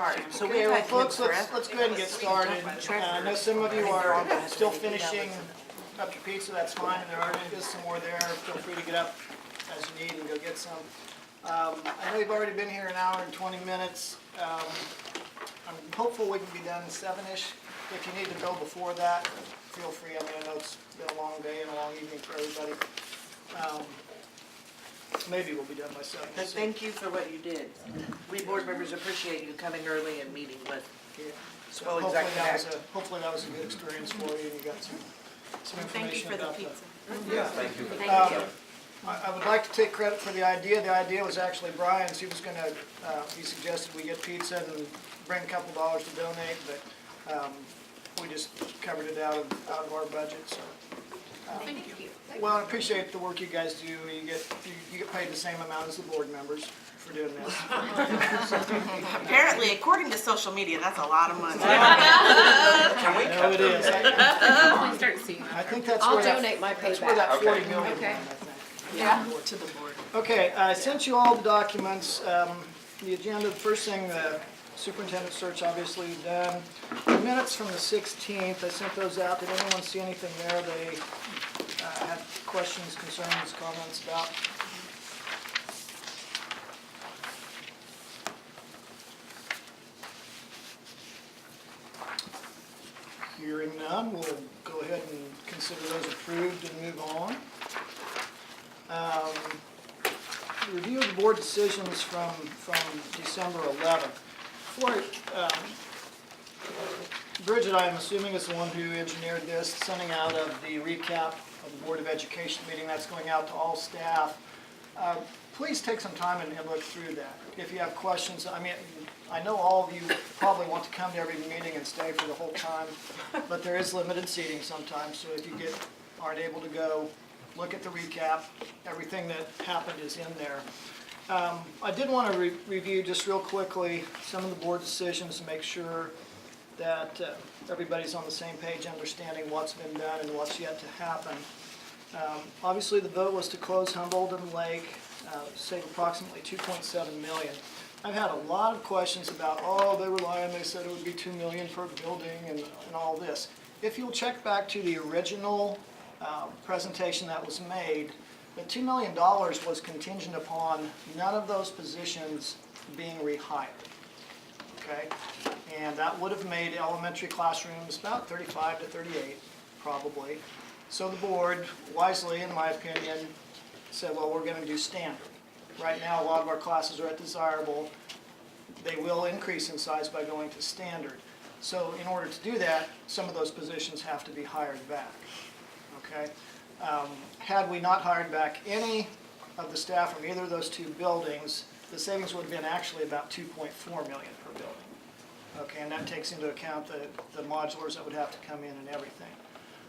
part. So Okay, we've well, had folks, kids let's go ahead and get started. I know some of you are still finishing up your pizza, that's fine. There is some more there. Feel free to get up as you need and go get some. I know you've already been here an hour and 20 minutes. I'm hopeful we can be done 7-ish. If you need to go before that, feel free. I mean, I know it's been a long day and a long evening for everybody. Maybe we'll be done by 7. But thank you for what you did. We board members appreciate you coming early and meeting with. Yeah. So Well, hopefully that was a good experience for you and you got some Thank you information for the about that. pizza. Yeah. Thank you. Thank you. I would like to take credit for the idea. The idea was actually Brian's. He was going to, he suggested we get pizza and bring a couple dollars to donate, but we just covered it out of our budget. So, Thank you. well, I appreciate the work you guys do. You get paid the same amount as the board members for doing this. Apparently, according to social media, that's a lot of money. Can we No, it is. Please start seeing I think that's I'll where that, donate my that's where that payback. 40 million Okay. went, I think. Yeah. To the board. Okay, I sent you all the documents, the agenda. The first thing, the superintendent search, obviously you've done. The minutes from the 16th, I sent those out. Did anyone see anything there they had questions, concerns, comments about? Hearing none, we'll go ahead and consider those approved and move on. Review of the board decisions from December 11th. Before Bridget, I am assuming, is the one who engineered this, sending out of the recap of the Board of Education meeting. That's going out to all staff. Please take some time and look through that. If you have questions, I mean, I know all of you probably want to come to every meeting and stay for the whole time, but there is limited seating sometimes, so if you aren't able to go, look at the recap. Everything that happened is in there. I did want to review just real quickly some of the board decisions to make sure that everybody's on the same page, understanding what's been done and what's yet to happen. Obviously, the vote was to close Humboldt and Lake, save approximately $2.7 million. I've had a lot of questions about, oh, they were lying, they said it would be $2 million per building and all this. If you'll check back to the original presentation that was made, the $2 million was contingent upon none of those positions being rehired. Okay? And that would have made elementary classrooms about 35 to 38, probably. So the board, wisely, in my opinion, said, well, we're going to do standard. Right now, a lot of our classes are at desirable. They will increase in size by going to standard. So in order to do that, some of those positions have to be hired back. Okay? Had we not hired back any of the staff from either of those two buildings, the savings would have been actually about $2.4 million per building. Okay, and that takes into account the modulars that would have to come in and everything.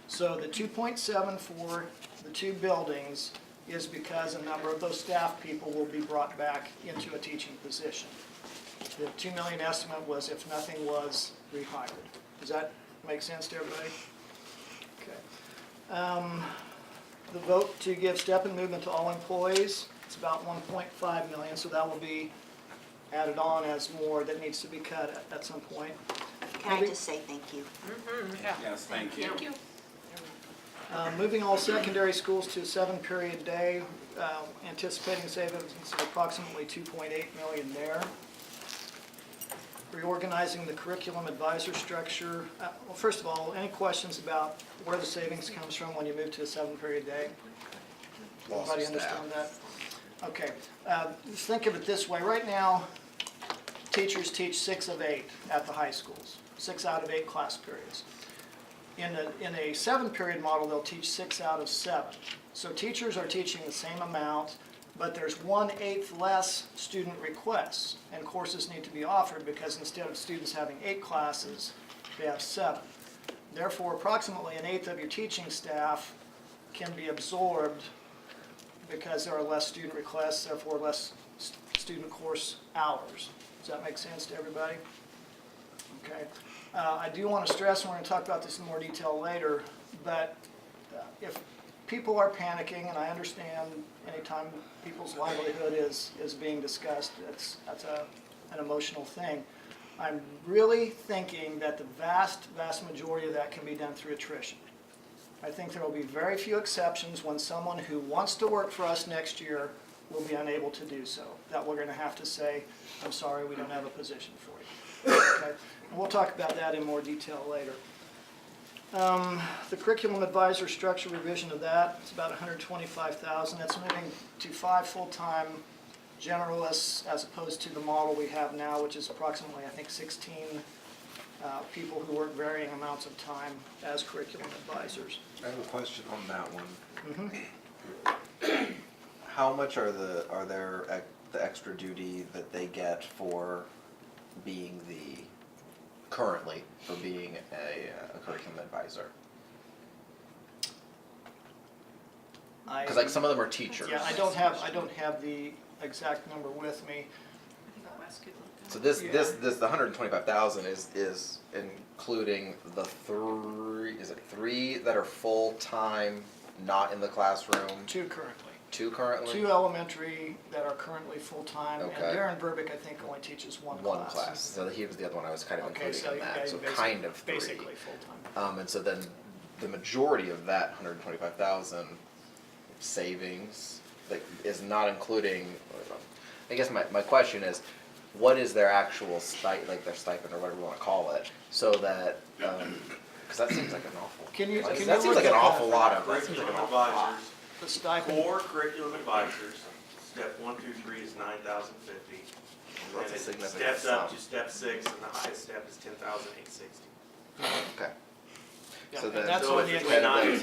So the 2.7 for the two buildings is because a number of those staff people will be brought back into a teaching position. The $2 million estimate was if nothing was rehired. Does that make sense to everybody? Okay. The vote to give step and movement to all employees, it's about $1.5 million, so that will be added on as more that needs to be cut at some point. Can I just say thank you? Yes, thank you. Thank you. Moving all secondary schools to a 7-period day, anticipating savings of approximately $2.8 million there. Reorganizing the curriculum advisor structure. Well, first of all, any questions about where the savings comes from when you move to a 7-period day? Everybody understand that? Okay. Think of it this way. Right now, teachers teach 6 of 8 at the high schools, 6 out of 8 class periods. In a 7-period model, they'll teach 6 out of 7. So teachers are teaching the same amount, but there's 1/8 less student requests, and courses need to be offered because instead of students having 8 classes, they have 7. Therefore, approximately 1/8 of your teaching staff can be absorbed because there are less student requests, therefore less student course hours. Does that make sense to everybody? Okay. I do want to stress, and we're going to talk about this in more detail later, but if people are panicking, and I understand anytime people's livelihood is being discussed, that's an emotional thing. I'm really thinking that the vast majority of that can be done through attrition. I think there will be very few exceptions when someone who wants to work for us next year will be unable to do so. That we're gonna have to say, I'm sorry, we don't have a position for you. Okay? And we'll talk about that in more detail later. The curriculum advisor structure revision of that, it's about $125,000. That's moving to 5 full-time generalists as opposed to the model we have now, which is approximately, I think, 16 people who work varying amounts of time as curriculum advisors. I have a question on that one. How much are there the extra duty that they get for being currently for being a curriculum advisor? Because like some of them are teachers. Yeah, I don't have the exact number with me. I think Wes could look that So up. this the 125,000 is including the three that are full time, not in the classroom. 2 currently. 2 currently. 2 elementary that are currently full-time, Okay. and Darren Burbick, I think, only teaches one One class. class. So he was the other one I was kind of Okay, including so in that. So basically- kind of 3. basically full-time. And so then the majority of that 125,000 savings like is not including. I guess my question is, what is their actual their stipend or whatever you want to call it, so that because that seems like an awful. Can you that look seems like at an awful that? lot of. Curriculum advisors, The stipend, core curriculum advisors, step 1, 2, 3 is $9,050. And That's a then it significant steps up sum. to step 6, and the highest step is $10,860. Okay. yeah, So and then, that's so on if the, it's extra- nine-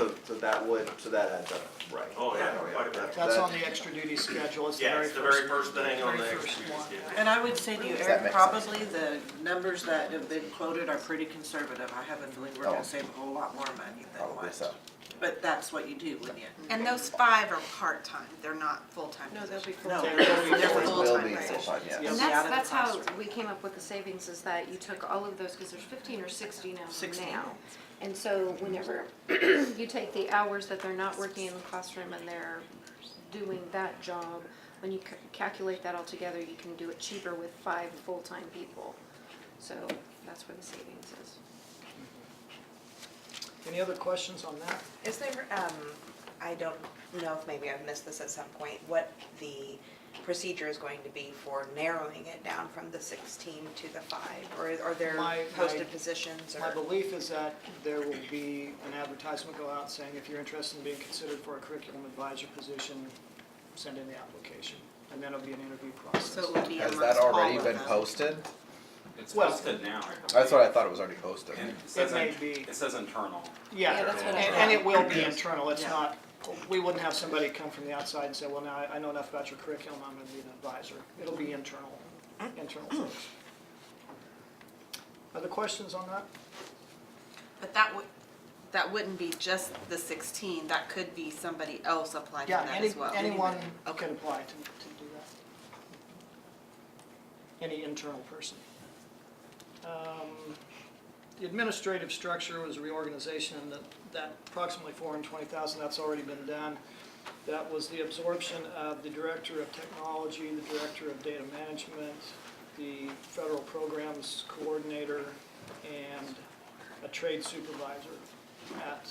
so that adds up, right? Oh, yeah, quite a bit. that's on the extra duty schedule. It's the Yeah, very it's the first. very first thing on the very extra first duty one. schedule. And I would say to you, That Eric, makes probably the numbers that have been quoted are pretty conservative. I have a feeling we're Oh. gonna save a whole lot more money than Probably what. so. But that's what you do when you. And those 5 are part-time, they're not full-time No, they'll be positions. full-time. No, They'll be they're It will full-time, be right? full-time, yes. You'll And be out of the that's how classroom. we came up with the savings, is that you took all of those, because there's 15 or 16 of them 16. now. And so whenever you take the hours that they're not working in the classroom and they're doing that job, when you calculate that all together, you can do it cheaper with 5 full-time people. So that's where the savings is. Any other questions on that? Is there, I don't know if maybe I've missed this at some point, what the procedure is going to be for narrowing it down from the 16 to the 5? Or are there My- posted positions My or? belief is that there will be an advertisement go out saying, if you're interested in being considered for a curriculum advisor position, send in the application, and then it'll be an interview process. So it would be Has amongst that all already of been them. posted? It's Well- posted now. That's what I thought it was already posted. And it says may in- be. It says internal. Yeah, Yeah, that's what I and it will be internal, it's Yeah. not, we wouldn't have somebody come from the outside and say, well, now I know enough about your curriculum, I'm gonna be an advisor. It'll be internal folks. Other questions on that? But that wouldn't be just the 16, that could be somebody else applying for Yeah, that as well. anyone can apply to do that. Any internal person. The administrative structure was reorganization, and that approximately 420,000, that's already been done. That was the absorption of the director of technology, the director of data management, the federal programs coordinator, and a trade supervisor at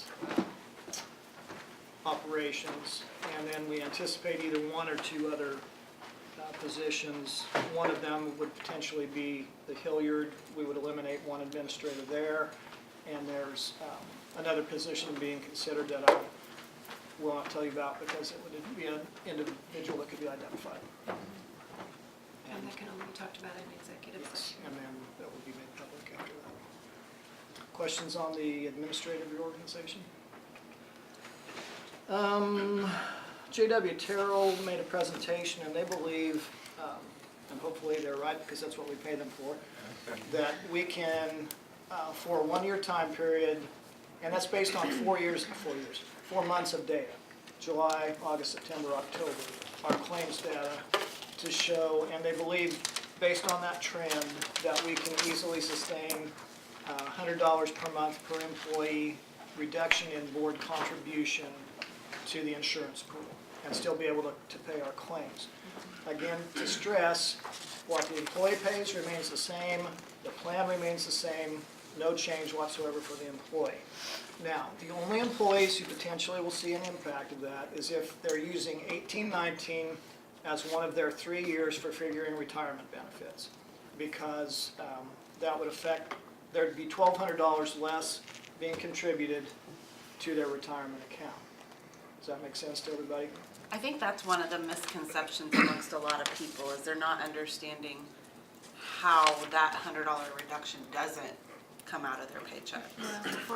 operations. And then we anticipate either 1 or 2 other positions. One of them would potentially be the Hilliard. We would eliminate 1 administrator there. And there's another position being considered that I will not tell you about because it would be an individual that could be identified. And that can only be talked about in executive Yes, session. and then that would be made public after that. Questions on the administrative reorganization? J.W. Terrell made a presentation, and they believe, and hopefully they're right because that's what we pay them for, that we can, for a 1-year time period, and that's based on 4 months of data, July, August, September, October, our claims data to show, and they believe, based on that trend, that we can easily sustain $100 per month per employee reduction in board contribution to the insurance pool and still be able to pay our claims. Again, to stress, What the employee pays remains the same, the plan remains the same, no change whatsoever for the employee. Now, the only employees who potentially will see an impact of that is if they're using 18-19 as one of their 3 years for figuring retirement benefits. Because that would affect, there'd be $1,200 less being contributed to their retirement account. Does that make sense to everybody? I think that's one of the misconceptions amongst a lot of people, is they're not understanding how that $100 reduction doesn't come out of their paycheck.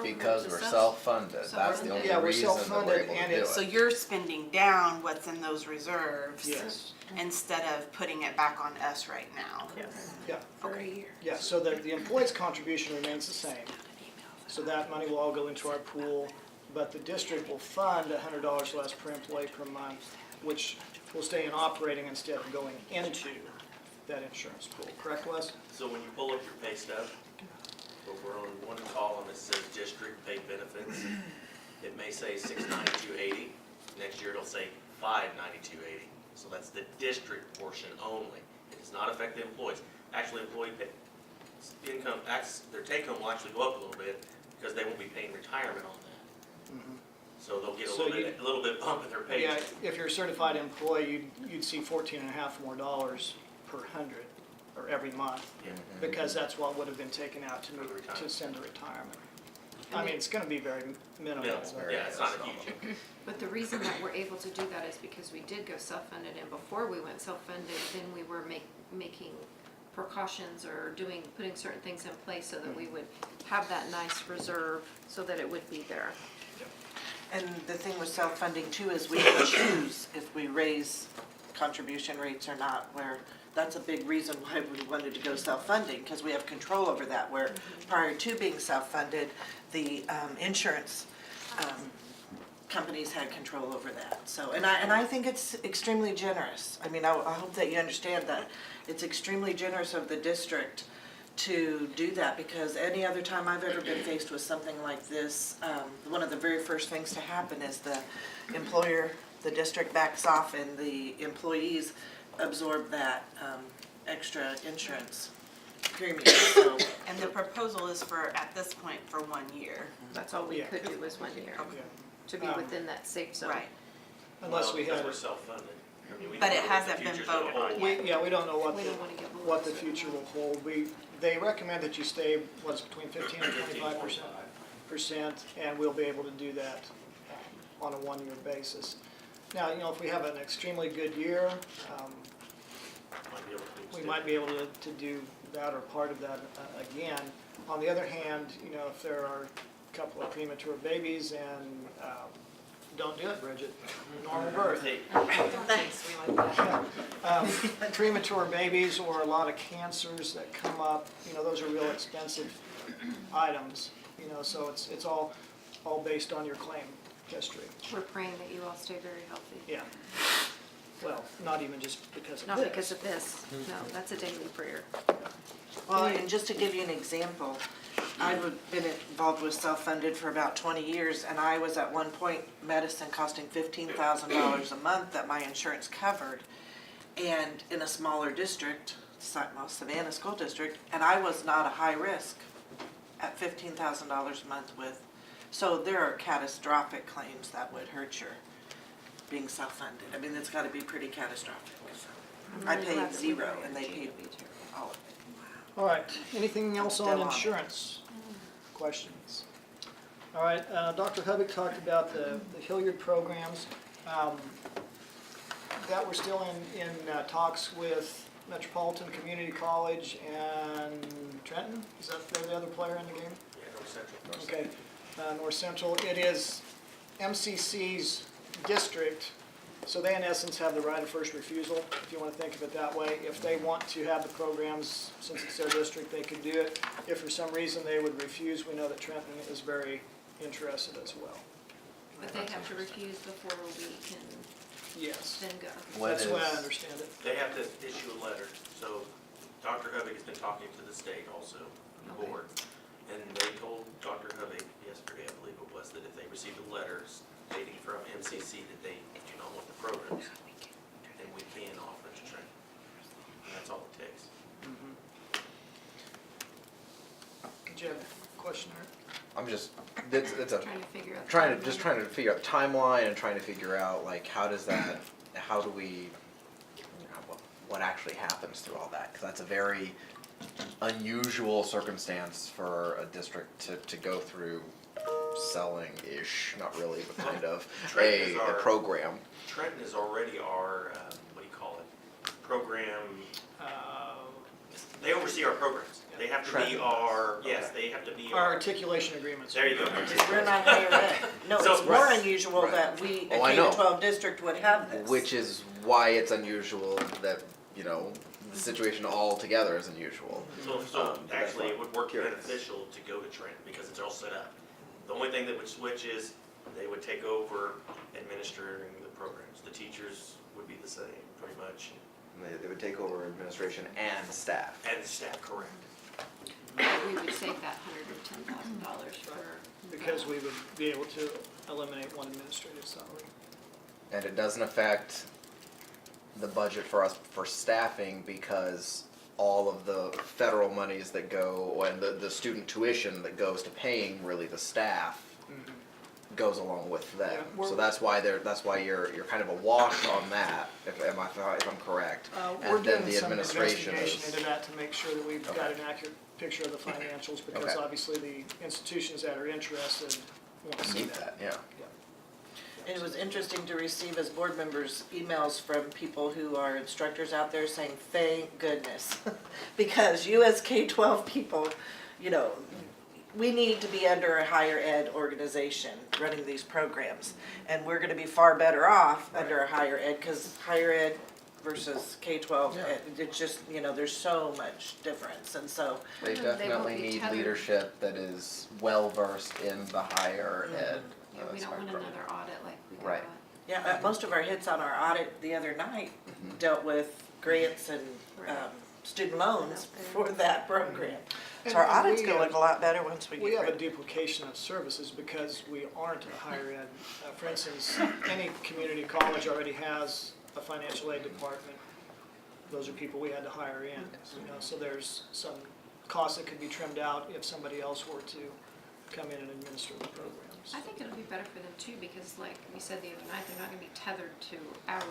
Because we're self-funded, that's the only Yeah, we're reason that we're self-funded able to and do it's- So it. you're spending down what's in those reserves. Yes. Instead of putting it back on us right now. Yeah, For a year. yeah, so the employee's contribution remains the same. So that money will all go into our pool, but the district will fund $100 less per employee per month, which will stay in operating instead of going into that insurance pool. Correct, Wes? So when you pull up your pay stub, over on one column it says district paid benefits. It may say $692.80. Next year it'll say $592.80. So that's the district portion only. It does not affect the employees. Actually, employee pay, income, their take home will actually go up a little bit because they won't be paying retirement on that. So they'll get So a little bit bump in their Yeah, paycheck. if you're a certified employee, you'd see 14.5 more dollars per hundred, or every month, Yeah. because that's what would have been taken out to For move, to retirement. send to retirement. I mean, it's gonna be very minimal. Minimal. Yeah, it's not a huge. But the reason that we're able to do that is because we did go self-funded, and before we went self-funded, then we were making precautions or putting certain things in place so that we would have that nice reserve so that it would be there. And the thing with self-funding too is we can choose if we raise contribution rates or not, where that's a big reason why we wanted to go self-funding, because we have control over that, where prior to being self-funded, the insurance companies had control over that. So, and I think it's extremely generous. I mean, I hope that you understand that. It's extremely generous of the district to do that, because any other time I've ever been faced with something like this, one of the very first things to happen is the employer, the district backs off and the employees absorb that extra insurance premium. So, And the proposal is for, at this point, for 1 year. That's all we Yeah. could do was 1 year, Yeah. to be within that safe zone. Right. Unless we Because had, we're self-funded. I mean, we But don't it know what hasn't the been future's gonna voted on hold. yet. we don't know We don't wanna get what the below. future will hold. They recommend that you stay, what's between 15 and 25%, and we'll be able to do that on a 1-year basis. Now, if we have an extremely good year, Might be able to we extend. might be able to do that or part of that again. On the other hand, if there are a couple of premature babies and, don't do it, Bridget, normal birth. Hey, thanks, we like that. Premature babies or a lot of cancers that come up, those are real expensive items, so it's all based on your claim history. We're praying that you all stay very healthy. Yeah. Well, not even just because of Not this. because of this, no, that's a daily prayer. Well, and just to give you an example, I've been involved with self-funded for about 20 years, and I was at one point medicine costing $15,000 a month that my insurance covered, and in a smaller district, Savannah School District, and I was not a high risk at $15,000 a month with. So there are catastrophic claims that would hurt your being self-funded. I mean, it's got to be pretty catastrophic. I'm I really paid glad that we 0 were and they here. paid all of it. All right, anything else on Still on it. insurance? Questions? All right, Dr. Hubbock talked about the Hilliard programs. That we're still in talks with Metropolitan Community College and Trenton? Is that the other player in the game? Yeah, North Central. Okay, North Central, it is MCC's district, so they in essence have the right of first refusal, if you want to think of it that way. If they want to have the programs, since it's their district, they could do it. If for some reason they would refuse, we know that Trenton is very interested as well. But they have to refuse before we can Yes, then go. that's the way I understand it. They have to issue a letter, so Dr. Hubbock has been talking to the state also, the Okay. board. And they told Dr. Hubbock yesterday, I believe it was, that if they received a letter stating from MCC that they do not want the programs, then we can offer it to Trenton. And that's all it takes. Did you have a question, Art? I'm just, it's a, Trying to figure out. the trying timeline. to figure out the timeline and trying to figure out like how do we, what actually happens through all that? Because that's a very unusual circumstance for a district to go through selling-ish, not really, but kind of Trenton is a our- program. Trenton is already our, what do you call it, program, they oversee our programs. They have to be Trenton. our, yes, Okay. they have to be Our our, articulation agreements. there you go. We're not higher ed. No, So- it's more Right. unusual Right. that we, a Oh, I K to know. 12 district would have this. Which is why it's unusual that, the situation altogether is unusual. So that's actually, it would work curious. beneficial to go to Trenton because it's all set up. The only thing that would switch is they would take over administering the programs. The teachers would be the same, pretty much, They would take over administration and staff. and the staff, correct. We would save that $110,000 for. Because we would be able to eliminate one administrative salary. And it doesn't affect the budget for us for staffing because all of the federal monies that go, and the student tuition that goes to paying really the staff goes along with them. Yeah, we're- So that's why you're kind of a wash on that, if I'm correct. We're And then doing the some administration investigation is, into that to make sure that we've got Okay. an accurate picture of the financials, because Okay. obviously the institutions that are interested want to see need that. that, yeah. And it was interesting to receive as board members emails from people who are instructors out there saying, thank goodness. Because you as K-12 people, we need to be under a higher ed organization running these programs. And we're gonna be far better off under a higher ed, because higher ed versus K-12, Yeah. it's just, there's so much difference. And so, They They won't definitely be need tethered. leadership that is well-versed in the higher ed Yeah, we don't want spectrum. another audit like we got. Right. yeah, most of our hits on our audit the other night dealt with grants and Right. student loans for that program. And- So our and audit's we, gonna look a lot better once we We get have a rid. duplication of services because we aren't a higher ed. For instance, any community college already has a financial aid department. Those are people we had to hire in, so there's some costs that could be trimmed out if somebody else were to come in and administer the programs. I think it'll be better for them too, because like we said the other night, they're not gonna be tethered to our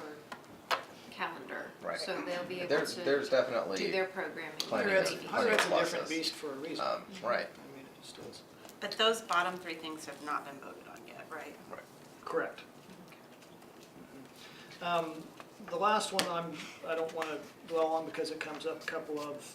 calendar. Right. So they'll be able There's to definitely do their programming. plenty where of- they need Higher to. ed's a pluses. different beast for a reason. Right. I mean, it just is. But those bottom three things have not been voted on yet, right? Correct. The last one I don't want to dwell on because it comes up a couple of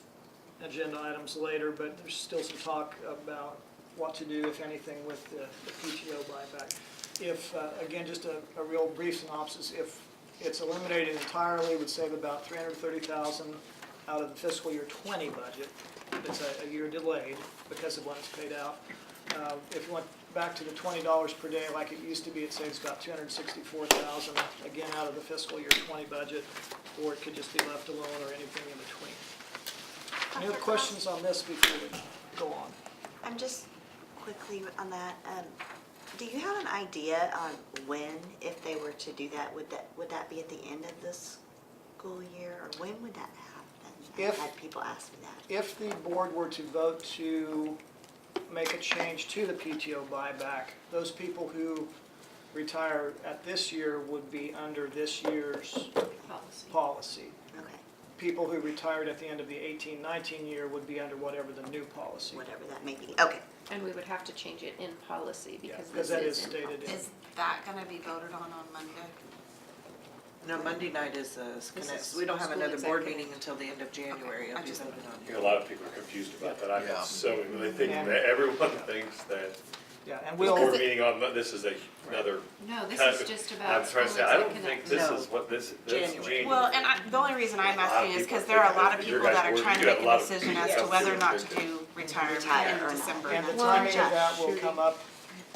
agenda items later, but there's still some talk about what to do, if anything, with the PTO buyback. If, again, just a real brief synopsis, if it's eliminated entirely, it would save about $330,000 out of the fiscal year '20 budget. It's a year delayed because of when it's paid out. If you went back to the $20 per day like it used to be, it saves about $264,000, again, out of the fiscal year '20 budget, or it could just be left alone or anything in between. Any other questions on this before we go on? I'm just quickly on that, do you have an idea on when, if they were to do that, would that be at the end of this school year, or when would that happen? If- I've had people ask me that. If the board were to vote to make a change to the PTO buyback, those people who retire at this year would be under this year's Policy. policy. Okay, People who retired at the end of the 18-19 year would be under whatever the new policy. whatever that may be, okay. And we would have to change it in policy because Because this that is is in stated in. Is that gonna be voted on Monday? No, Monday night is, we don't have school another board executive. meeting until the end of January. It'll be voted on. A lot of people are confused about that. I Yeah. have so many, they think And- that everyone thinks that Yeah, and this we'll, board meeting on, this is another. No, this kind is of- just I'm about trying to school say, I don't executive. think this No. is what this, January. January. Well, and the only reason I'm A lot of asking is people because there are a think lot of that your people that guys' are board, trying to you make have a a lot of decision as Yes. to whether or not to Yes. do retirement Retire in or not. December. and the Well, timing of Josh, that will should come up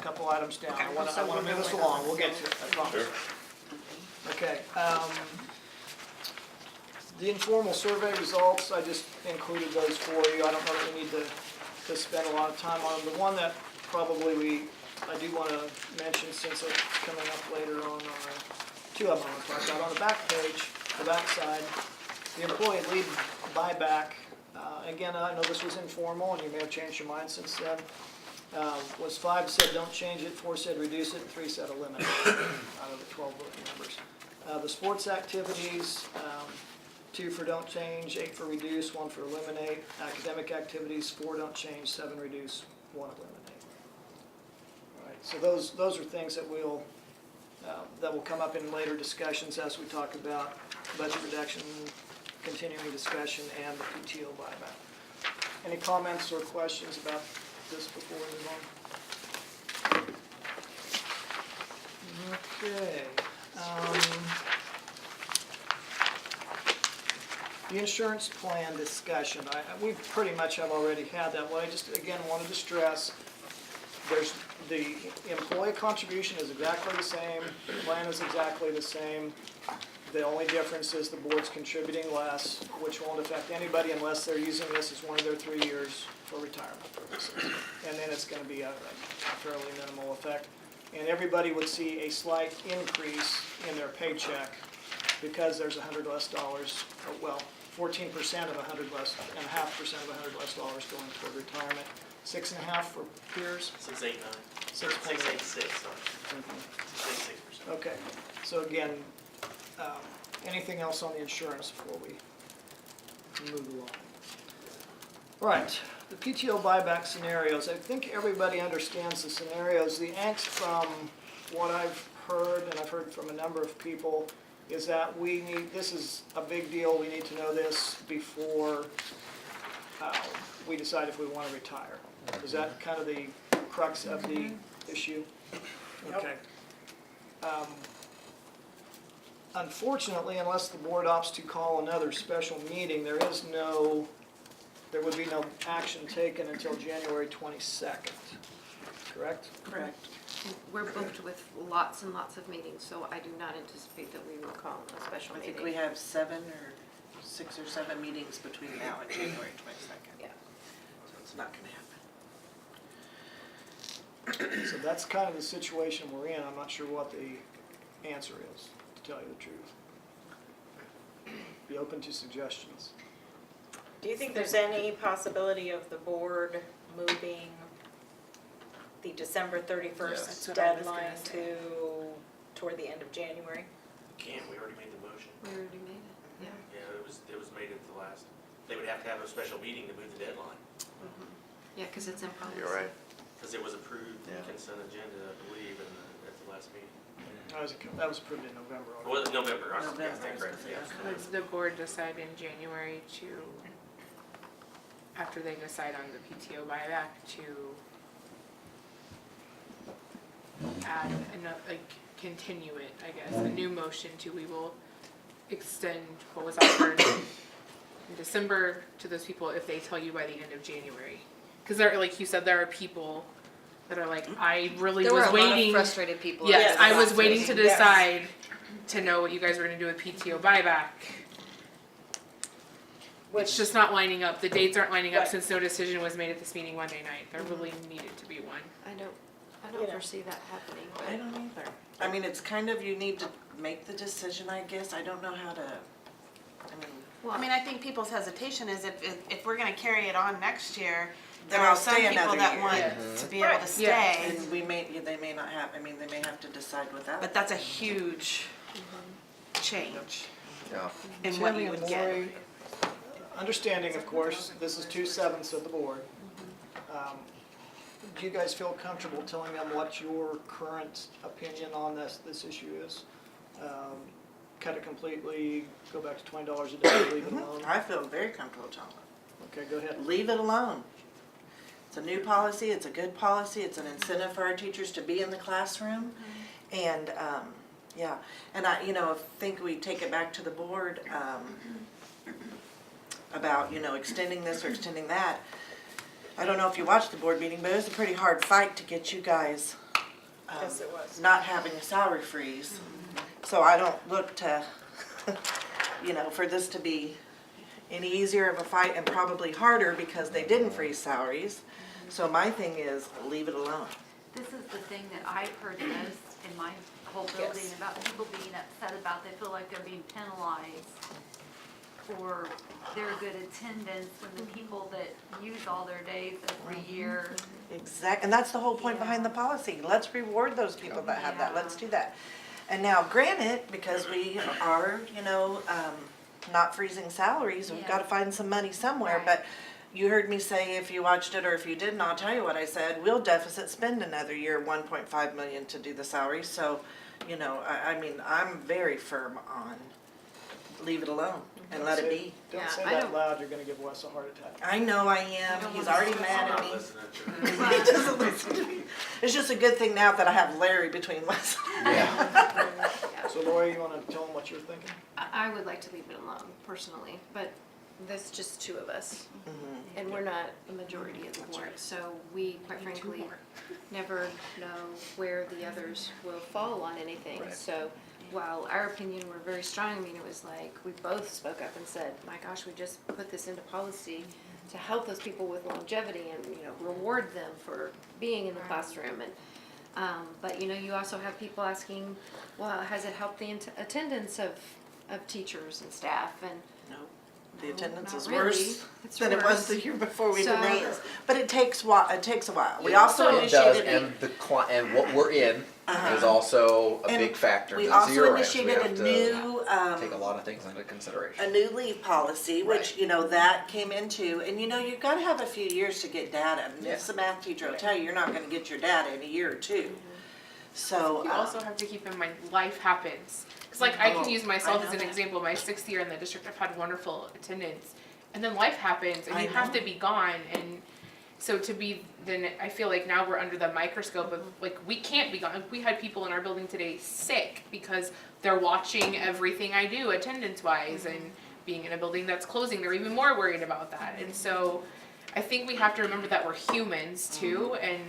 a couple items down. I Okay. want to move us along, we'll get to it, I promise. Sure. Okay, the informal survey results, I just included those for you. I don't know that we need to spend a lot of time on them. The one that probably I do want to mention since it's coming up later on, two of them I want to talk about. On the back page, the back side, the employee leave buyback, again, I know this was informal and you may have changed your mind since then, was 5 said don't change it, 4 said reduce it, and 3 said eliminate it out of the 12 voting members. The sports activities, 2 for don't change, 8 for reduce, 1 for eliminate. Academic activities, 4 don't change, 7 reduce, 1 eliminate. All right, so those are things that will come up in later discussions as we talk about budget reduction, continuing discussion, and the PTO buyback. Any comments or questions about this before we move on? Okay. The insurance plan discussion, we pretty much have already had that. What I just, again, wanted to stress, there's, the employee contribution is exactly the same, the plan is exactly the same. The only difference is the board's contributing less, which won't affect anybody unless they're using this as one of their 3 years for retirement purposes. And then it's going to be a fairly minimal effect. And everybody would see a slight increase in their paycheck because there's $100 less, well, 14% of $100 less, and 0.5% of $100 less going toward retirement. 6.5 for peers. 689. 6.8. 686, sorry. 6.6%. Okay, so again, anything else on the insurance before we move along? Right, the PTO buyback scenarios. I think everybody understands the scenarios. The angst from what I've heard, and I've heard from a number of people, is that this is a big deal. We need to know this before we decide if we want to retire. Is that kind of the crux of the issue? Okay. Unfortunately, unless the board opts to call another special meeting, there would be no action taken until January 22nd, correct? Correct. We're booked with lots and lots of meetings, so I do not anticipate that we will call a special I meeting. think we have 6 or 7 meetings between now and January 22nd. Yeah. So it's not gonna happen. So that's kind of the situation we're in. I'm not sure what the answer is, to tell you the truth. Be open to suggestions. Do you think there's any possibility of the board moving the December Yes. 31st That's what I was gonna deadline say. toward the end of January? Can't, we already made the motion. We already made it, yeah. Yeah, it was made at the last, they would have to have a special meeting to move the deadline. Yeah, because it's in policy. You're right. Because it was approved Yeah. consent agenda, I believe, at the last meeting. That was approved in November already. Well, November, I November, stand corrected, yeah. yeah. Does the board decide in January to, after they decide on the PTO buyback, to add continue it, I guess, a new motion to, we will extend what was offered in December to those people if they tell you by the end of January? Because there, like you said, there are people that are like, I really There were was a lot of waiting. frustrated people. at Yes, the I was last waiting to meeting. decide to know what you guys were gonna do with PTO buyback. It's just not lining up, the dates aren't lining up Right. since no decision was made at this meeting Monday night, there really needed to be one. I don't Yeah. foresee that happening, but. I don't either. I mean, it's kind of, you need to make the decision, I guess. I don't know how to, I mean, I think people's hesitation is if we're gonna carry it on next year, there Then I'll are some stay people another that year. want Yeah. to be able to Yeah. stay. and they may not have, they may have to decide without. But that's a huge change Yeah. in what Tammy you and would get. Lori, understanding, of course, this is 2/7 of the board. Do you guys feel comfortable telling them what your current opinion on this issue is? Cut it completely, go back to $20 a day, leave it alone? I feel very comfortable telling them. Okay, go ahead. Leave it alone. It's a new policy, it's a good policy, it's an incentive for our teachers to be in the classroom. And, yeah, and I think we take it back to the board, about, extending this or extending that. I don't know if you watched the board meeting, but it was a pretty hard fight to get you guys, Yes, it was. not having a salary freeze. So I don't look to, for this to be any easier of a fight and probably harder because they didn't freeze salaries. So my thing is, leave it alone. This is the thing that I've heard the most in my whole building Yes. about people being upset about, they feel like they're being penalized for their good attendance when the people that use all their days every year. Exactly, and that's the whole point behind the policy. Let's reward those people that have that, Yeah. let's do that. And now granted, because we are, not freezing salaries, we've gotta Yeah. find some money somewhere, Right. but you heard me say, if you watched it or if you didn't, I'll tell you what I said, we'll deficit spend another year, 1.5 million to do the salaries, so, I mean, I'm very firm on leave it alone and let it be. Don't Yeah, say I that don't- loud, you're gonna give Wes a heart attack. I know I am, don't he's wanna already stress mad I'm at not me. listening to it. He doesn't listen to me. It's just a good thing now that I have Larry between us. Yeah. So Lori, you wanna tell them what you're thinking? I would like to leave it alone personally, but there's just two of us. And we're not a majority of the board, so we, quite frankly, never know where the others will fall on anything. Right. So while our opinion were very strong, I mean, it was like, we both spoke up and said, my gosh, we just put this into policy to help those people with longevity and, reward them for being in the classroom. And, but you also have people asking, well, has it helped the attendance of teachers and staff? And No, the attendance not is really. worse It's than it was worse. the year before we So- did this. But it takes a while, We You also also- It does, initiated, and and what we're in is also a And big factor. we The also zero ends. We initiated have a to new, take a lot of things into consideration. a new leave policy, which, Right. that came into, and you've gotta have a few years to get data. And Yeah. This a math teacher will tell you, you're not gonna get your data in a year or two. So, You also have to keep in mind, life happens. Because I can use myself I as know an that. example. My 6th year in the district, I've had wonderful attendance. And then life happens and I you have know. to be gone. And so then I feel like now we're under the microscope of, we can't be gone. We had people in our building today sick because they're watching everything I do attendance-wise. And being in a building that's closing, they're even more worried about that. And so I think we have to remember that we're humans too, and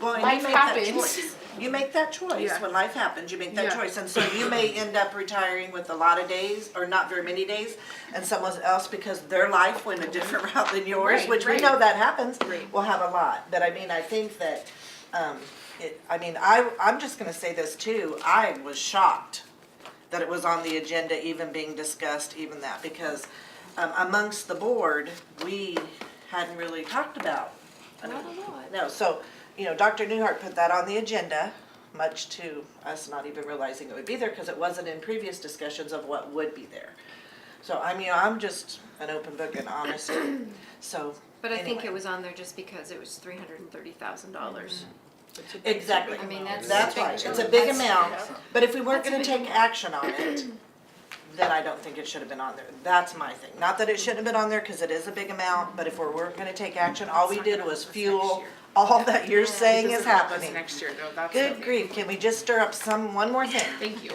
well, and life you make that happens. choice. You make that choice. Yeah. When life happens, you make that Yeah. choice. And so you may end up retiring with a lot of days, or not very many days, and someone else, because their life went a different route than yours, Right, which we right. know that happens, Right. will have a lot. But I mean, I think that, I'm just gonna say this too, I was shocked that it was on the agenda, even being discussed, even that, because amongst the board, we hadn't really talked about. not a lot. No, so, Dr. Newhart put that on the agenda, much to us not even realizing it would be there, because it wasn't in previous discussions of what would be there. So, I'm just an open book and honest, so, But I think anyway. it was on there just because it was $330,000. Exactly. I mean, that's That's a big right, it's a chunk. big That's- amount, but if we weren't That's a gonna big take action on it, then I don't think it should have been on there. That's my thing. Not that it shouldn't have been on there, because it is a big amount, but if we weren't gonna take action, all we did was fuel all that you're saying is happening. Next year though, that's Good okay. grief, can we just stir up one more thing? Thank you,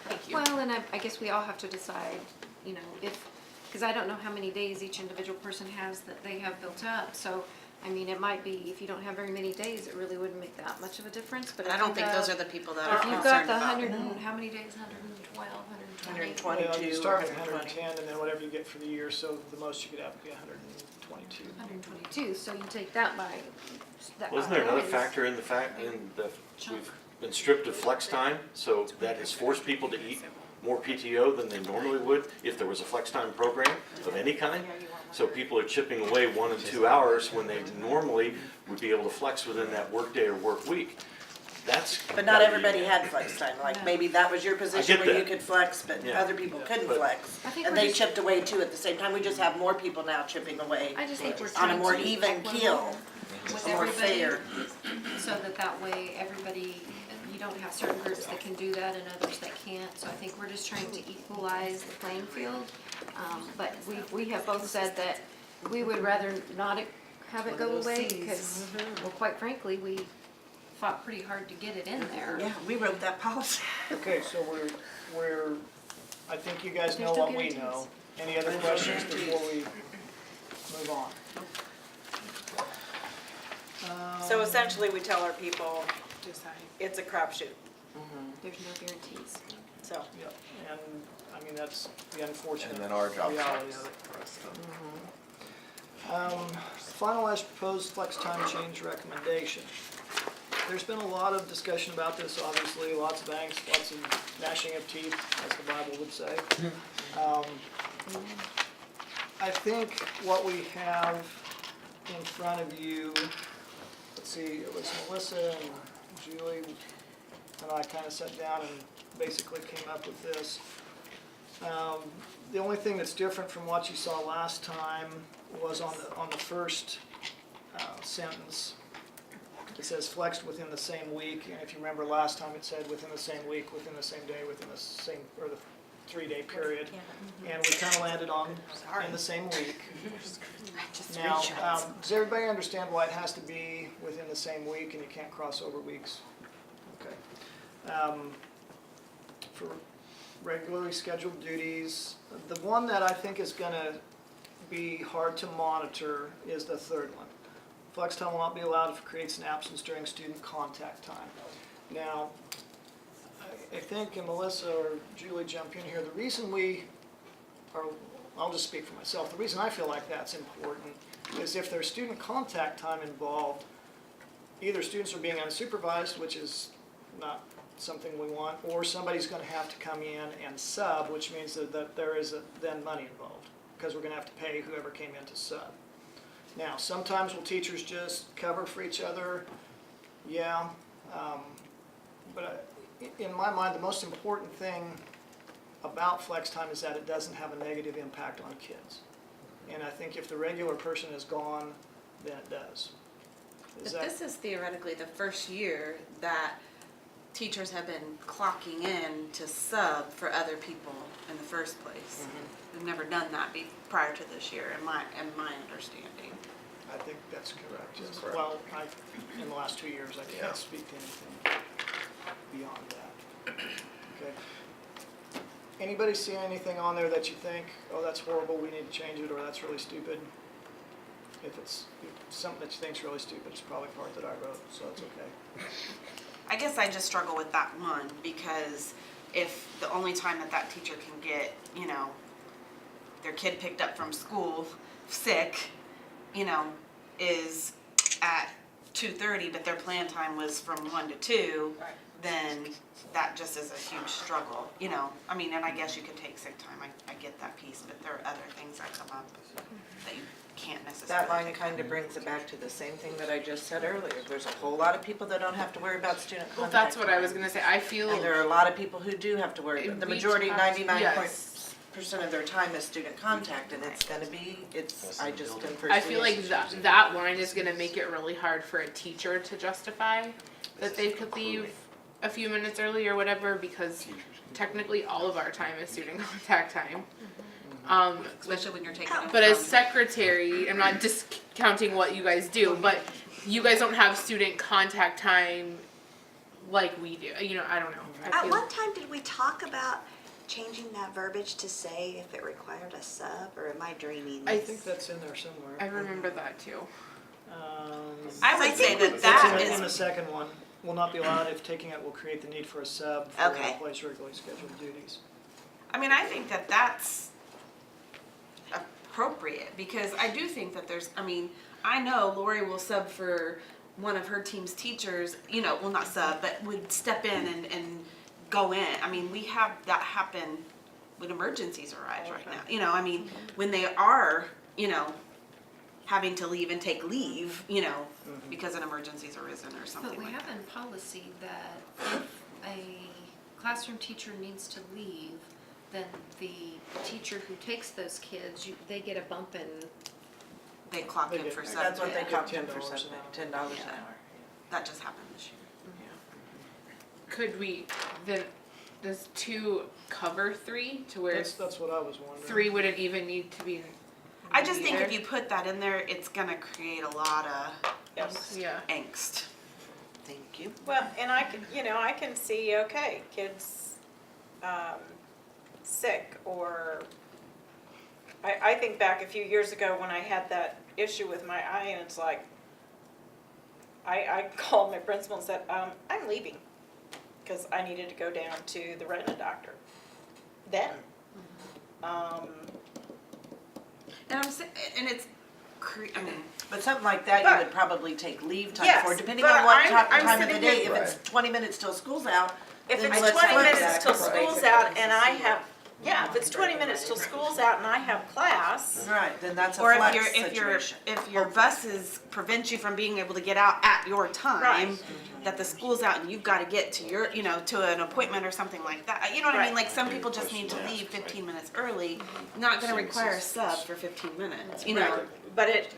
thank you. Well, and I guess we all have to decide, because I don't know how many days each individual person has that they have built up. So, I mean, it might be, if you don't have very many days, it really wouldn't make that much of a difference. But I if don't you think have- those are the people that are If you've concerned got the about. 100, and how many days, 112, 120? 122 You start or with 120. 110, and then whatever you get for the year, so the most you could have would be 122. 122, so you take that by, that Wasn't there another is- factor in we've been stripped of flex time, so that has forced people to eat more PTO than they normally would if there was a flex time program of any kind? So people are chipping away 1 and 2 hours when they normally would be able to flex within that workday or work week. That's. But not gotta be- everybody had flex time, like maybe that was your position get where you that. could flex, but Yeah. other people couldn't But- flex. I think And we're they just- chipped away too at the same time, we just have more people now chipping away I just think we're on a trying more to be even equitable keel, with more everybody, fair. so that way everybody, you don't have certain groups that can do that and others that can't. So I think we're just trying to equalize the playing field. But we have both said that we would rather not have it go away because, well, quite frankly, we fought pretty hard to get it in there. Yeah, we wrote that policy. Okay, so I think you guys know There's no what we guarantees. know. Any other questions before we move on? So essentially, we tell our people Decide. it's a crapshoot, There's no guarantees. so. Yep, and, I mean, that's the unfortunate And then our job reality starts. of it. Finalized proposed flex time change recommendation. There's been a lot of discussion about this, obviously, lots of angst, lots of gnashing of teeth, as the Bible would say. I think what we have in front of you, let's see, it was Melissa and Julie and I kind of sat down and basically came up with this. The only thing that's different from what you saw last time was on the first sentence. It says flexed within the same week, and if you remember last time it said within the same week, within the same day, within the same, or the 3-day period. And we kind of landed on in the same week. Now, does everybody understand why it has to be within the same week and you can't cross over weeks? Okay. For regularly scheduled duties, the one that I think is gonna be hard to monitor is the third one. Flex time will not be allowed if it creates an absence during student contact time. Now, I think, and Melissa or Julie jump in here, the reason I'll just speak for myself, the reason I feel like that's important is if there's student contact time involved, either students are being unsupervised, which is not something we want, or somebody's gonna have to come in and sub, which means that there is then money involved, because we're gonna have to pay whoever came in to sub. Now, sometimes will teachers just cover for each other? Yeah, but in my mind, the most important thing about flex time is that it doesn't have a negative impact on kids. And I think if the regular person is gone, then it does. But this is theoretically the first year that teachers have been clocking in to sub for other people in the first place. We've never done that prior to this year, in my understanding. I think that's correct. Yes. Correct. Well, in the last 2 years, I can't speak to anything beyond that. Okay. Anybody see anything on there that you think, oh, that's horrible, we need to change it, or that's really stupid? If it's something that you think's really stupid, it's probably part that I wrote, so it's okay. I guess I just struggle with that one, because if the only time that teacher can get, their kid picked up from school sick, is at 2:30, but their plan time was from 1 to 2, then that just is a huge struggle, I mean, and I guess you could take sick time, I get that piece, but there are other things that come up that you can't necessarily. That line kind of brings it back to the same thing that I just said earlier. There's a whole lot of people that don't have to worry about student contact. Well, that's what I was gonna say, I feel. And there are a lot of people who do have to worry, but the majority, 99% Yes. of their time is student contact, and it's gonna be, I just can foresee. I feel like that line is gonna make it really hard for a teacher to justify that they could leave a few minutes early or whatever, because technically all of our time is student contact time. Especially when you're taking it But as from- secretary, I'm not discounting what you guys do, but you guys don't have student contact time like we do, I don't know. I At feel- one time, did we talk about changing that verbiage to say if it required a sub, or am I dreaming? I I think that's in there somewhere. I remember that too. I would say that It's that in the is, second one. Will not be allowed if taking it will create the need for a sub for Okay. employees' regularly scheduled duties. I mean, I think that that's appropriate, because I do think that I know Lori will sub for one of her team's teachers, well, not sub, but would step in and go in. I mean, we have that happen when emergencies arise right now. When they are, having to leave and take leave, because an emergency's arisen or something But we like have that. in policy that if a classroom teacher needs to leave, then the teacher who takes those kids, they get a bump in. They clock They in get- for sub. That's what they Yeah. clocked in for $10 an something, hour. $10 an Yeah. hour. That just happened this year. Could we, does 2 cover 3 to where That's what I was wondering. 3 wouldn't even need to be? I just think either? if you put that in there, it's gonna create a lot of Yeah. angst. Thank you. Well, and I can see, okay, kids, sick, or, I think back a few years ago when I had that issue with my eye, and it's like, I called my principal and said, I'm leaving, because I needed to go down to the retina doctor. Then, And it's, But something like that, you But- would probably take leave time Yes, for, depending but on what I'm time of the sitting day. here- If it's 20 minutes till school's out, if then it's let's 20 flex minutes that. till school's out and I have Yeah, if it's 20 minutes till school's out and I have class, Right, then that's a Or flex if situation. your buses prevent you from being able to get out at your time, Right. that the school's out and you've gotta get to your, to an appointment or something like that. You know what I mean? Right. Like, some people just need to leave 15 minutes early, not gonna require a sub for 15 minutes, you know? Right. But it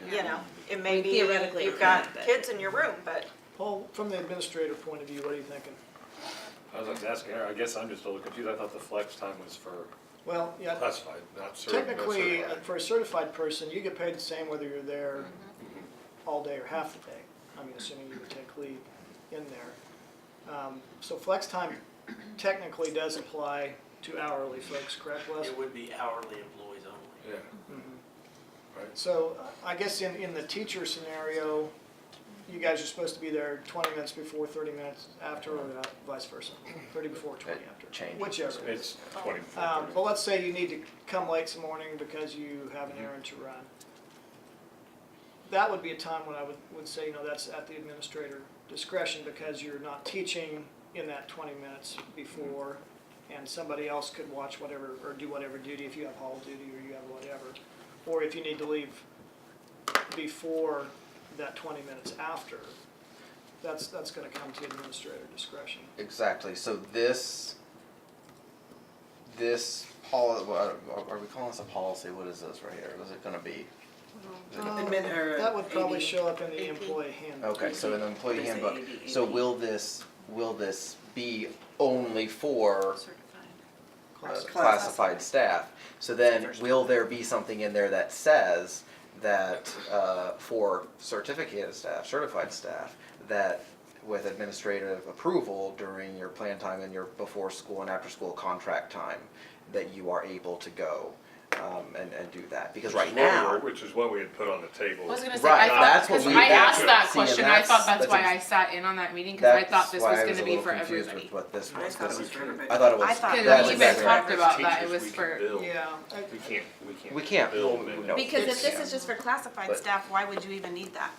may be, Theoretically, you've it got could, but- kids in your room, but Paul, from the administrator point of view, what are you thinking? I was asking her, I guess I'm just a little confused. I thought the flex time was for Well, yeah, classified, not certified. technically, for a certified person, you get paid the same whether you're there all day or half the day. I mean, assuming you would take leave in there. So flex time technically does apply to hourly folks, correct, Les? It would be hourly employees only. Yeah, Mhm. right. So I guess in the teacher scenario, you guys are supposed to be there 20 minutes before, 30 minutes after, or vice versa? 30 before, 20 after? changes. Whichever. It's 20. But let's say you need to come late some morning because you have an errand to run. That would be a time when I would say, that's at the administrator discretion because you're not teaching in that 20 minutes before, and somebody else could watch whatever, or do whatever duty if you have hall duty or you have whatever. Or if you need to leave before that 20 minutes after, that's gonna come to administrator discretion. Exactly, so this are we calling this a policy? What is this right here? What is it gonna be? Is it gonna- That would probably AD. show up in the employee handbook. Okay, so in the employee They say handbook, AD. so will this be only for classified staff? So then, will there be something in there that says that, for certificated staff, certified staff, that with administrative approval during your plan time and your before school and after school contract time, that you are able to go, and do that? Because right now, Which is what we had put on the table. I was gonna say, Right, I that's thought, what because we- I asked that see, and question, I thought that's that's why ex- I sat in on that meeting, because I thought this was gonna be for That's why I was a little confused everybody. with what this I was thought it gonna was be. for everybody. I thought it was. I thought Because that's we even exactly right. talked about that, it Teachers, was we can for, bill. Yeah, We can't, bill well, them. no. Because if it's- this is just for classified But- staff, why would you even need that?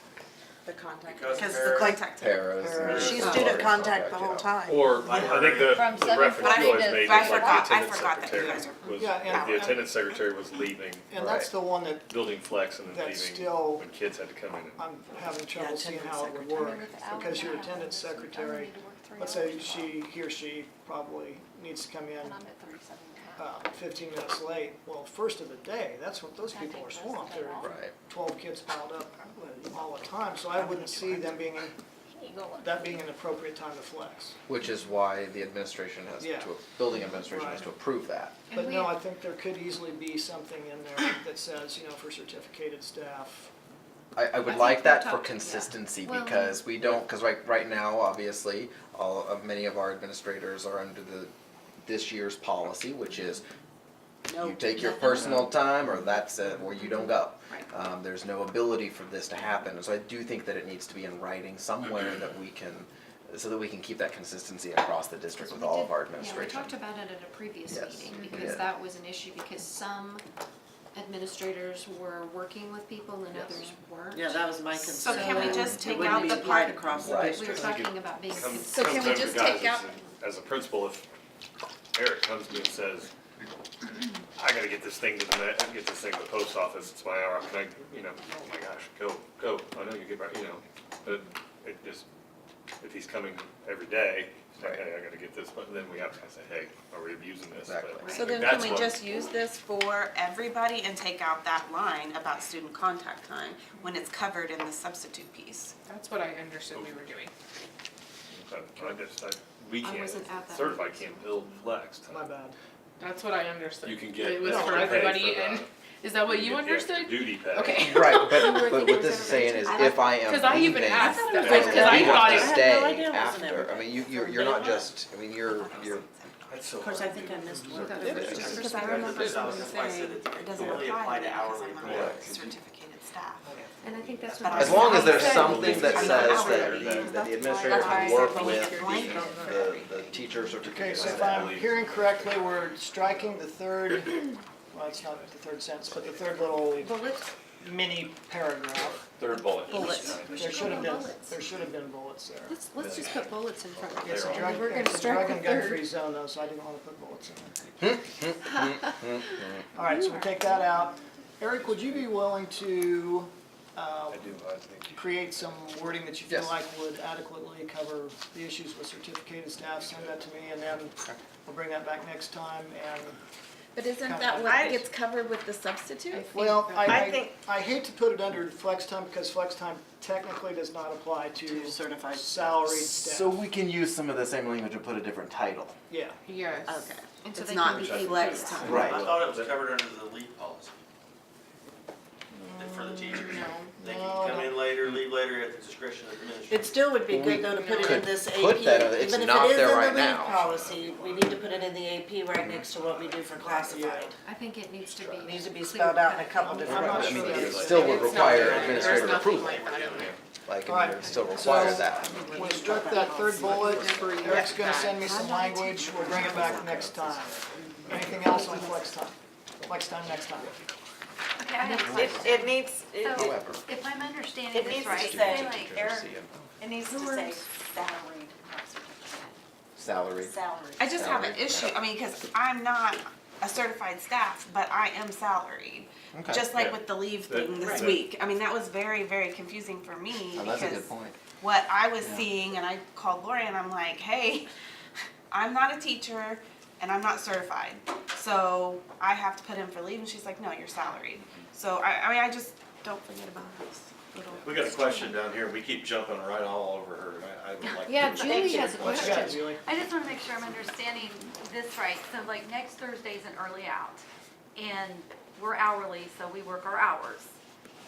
The contact. Because Because paras- the contact. Paras. and She's the student other contact the yeah. whole time. Or, I think the From reference 7:40 you always to made I was like forgot- the I attendance forgot that you secretary guys was, Yeah, and- the attendance secretary was leaving, and that's the one that building flex and then That's leaving still- when kids had to come in. I'm having trouble Yeah, seeing attendance how it would secretary. work, because your attendance secretary, let's say he or she probably needs to come in 15 minutes late. Well, first of the day, that's what those people are swamped. There are Right. 12 kids piled up all the time, so I wouldn't see them that being an appropriate time to flex. Which is why the administration has Yeah. building administration has to approve that. But no, I think there could easily be something in there that says, for certificated staff. I would I like think that we're for talking- consistency Well- because we don't, because right now, obviously, many of our administrators are under this year's policy, which is you take your personal time or that's it, or you don't go. Right. There's no ability for this to happen, and so I do think that it needs to be in writing somewhere that we can, so that we can keep that consistency across the district with all of our Yeah, administration. we talked about it at a previous Yes. meeting, Yeah. because that was an issue, because some administrators were working with people and others weren't. Yeah, that was my So concern. can we just take It wouldn't out be the applied part? across the Right. We district. were talking about being Come- consistent. So can we sometimes just the guys, take out- as a principal, if Eric comes to me and says, I gotta get this thing to the post office, it's my hour, can I, oh my gosh, go, I know you get right, but it just, if he's coming every day, it's like, hey, I gotta get this, but then we have to say, hey, are we abusing this? But Exactly. So then can that's we what- just use this for everybody and take out that line about student contact time when it's covered in the substitute piece? that's what I understood we were doing. We I can't, wasn't at that certified meeting, can't build flex time. My bad. That's what I understood. You can get It was No, for I paid everybody, for and, the- is that what you get the extra understood? Duty pay. Okay. Right, but were what thinking this is it saying is was if I am Because I even leaving, asked thought it that, was because I you thought have it to I stay had no idea it was after. I everybody. mean, you're not just. I mean, you're. That's so Of course, I hard. think I missed one. Because I remember someone saying it doesn't Only apply apply to to me because hourly I'm employees. a certificated staff. And I think that's But what. As long as there's I said- something that I says know that hourly. the administrator That's why I can said work we with need a blanket for the teacher Okay, certificate so if staff. I'm hearing correctly, we're striking the third, well, it's not the third sentence, but the third little mini paragraph. Third bullet. Bullets. There should have been, Bullets. there should have been bullets there. Let's just put bullets in front of it. It's a And drug, then we're gonna it's a strike drug the and gun third. free zone though, so I didn't wanna put bullets in there. All right, so we'll take that out. Eric, would you be willing to, create some wording that you feel Yes. like would adequately cover the issues with certificated staff? Send that to me and then we'll bring that back next time and, But isn't that that what what gets covered with the substitute? well, I think- I hate to put it under flex time because flex time technically does not apply to certified salaried staff. So we can use some of the same language and put a different title. Yeah. Yes. Okay. And so It's they not can be APs. flex time. Right. I thought it was covered under the leave policy. For the teachers. No. They can come in later, leave later at the discretion of the administrator. It still would be We good though to put it in could this AP. put that, it's Even if not it is there in right the leave now. policy, we need to put it in the AP right next to what we do for classified. I think it needs to be. It needs to be spelled out in a couple I'm different not ways. I mean, sure it that's- still would It's not require there. administrative There's nothing approval. like that in there. Like, All I mean, right. it still requires So- that. We struck that third bullet. Eric's gonna send me some language. We'll bring it back next time. Anything else on flex time? Flex time next time. Okay, I have a It, question. it needs, So, However, if I'm understanding It this needs to right, say- say like, Eric, it needs to say salaried, not certificated. salary. Salaried. I just have an Salary. issue, I mean, because I'm not a certified staff, but I am salaried. Okay. Just like Yeah. with the leave That- thing this Right. week. I mean, that was very, very confusing for me Oh, that's a because good point. what I was Yeah. seeing, and I called Lori and I'm like, hey, I'm not a teacher and I'm not certified. So I have to put in for leave, and she's like, no, you're salaried. So I mean, I just, don't forget about this little. We got a question down here, we keep jumping right all over her, and I would like. Yeah, to- Julie has a What you got, question. Julie? I just wanna make sure I'm understanding this right. So like next Thursday's an early out, and we're hourly, so we work our hours.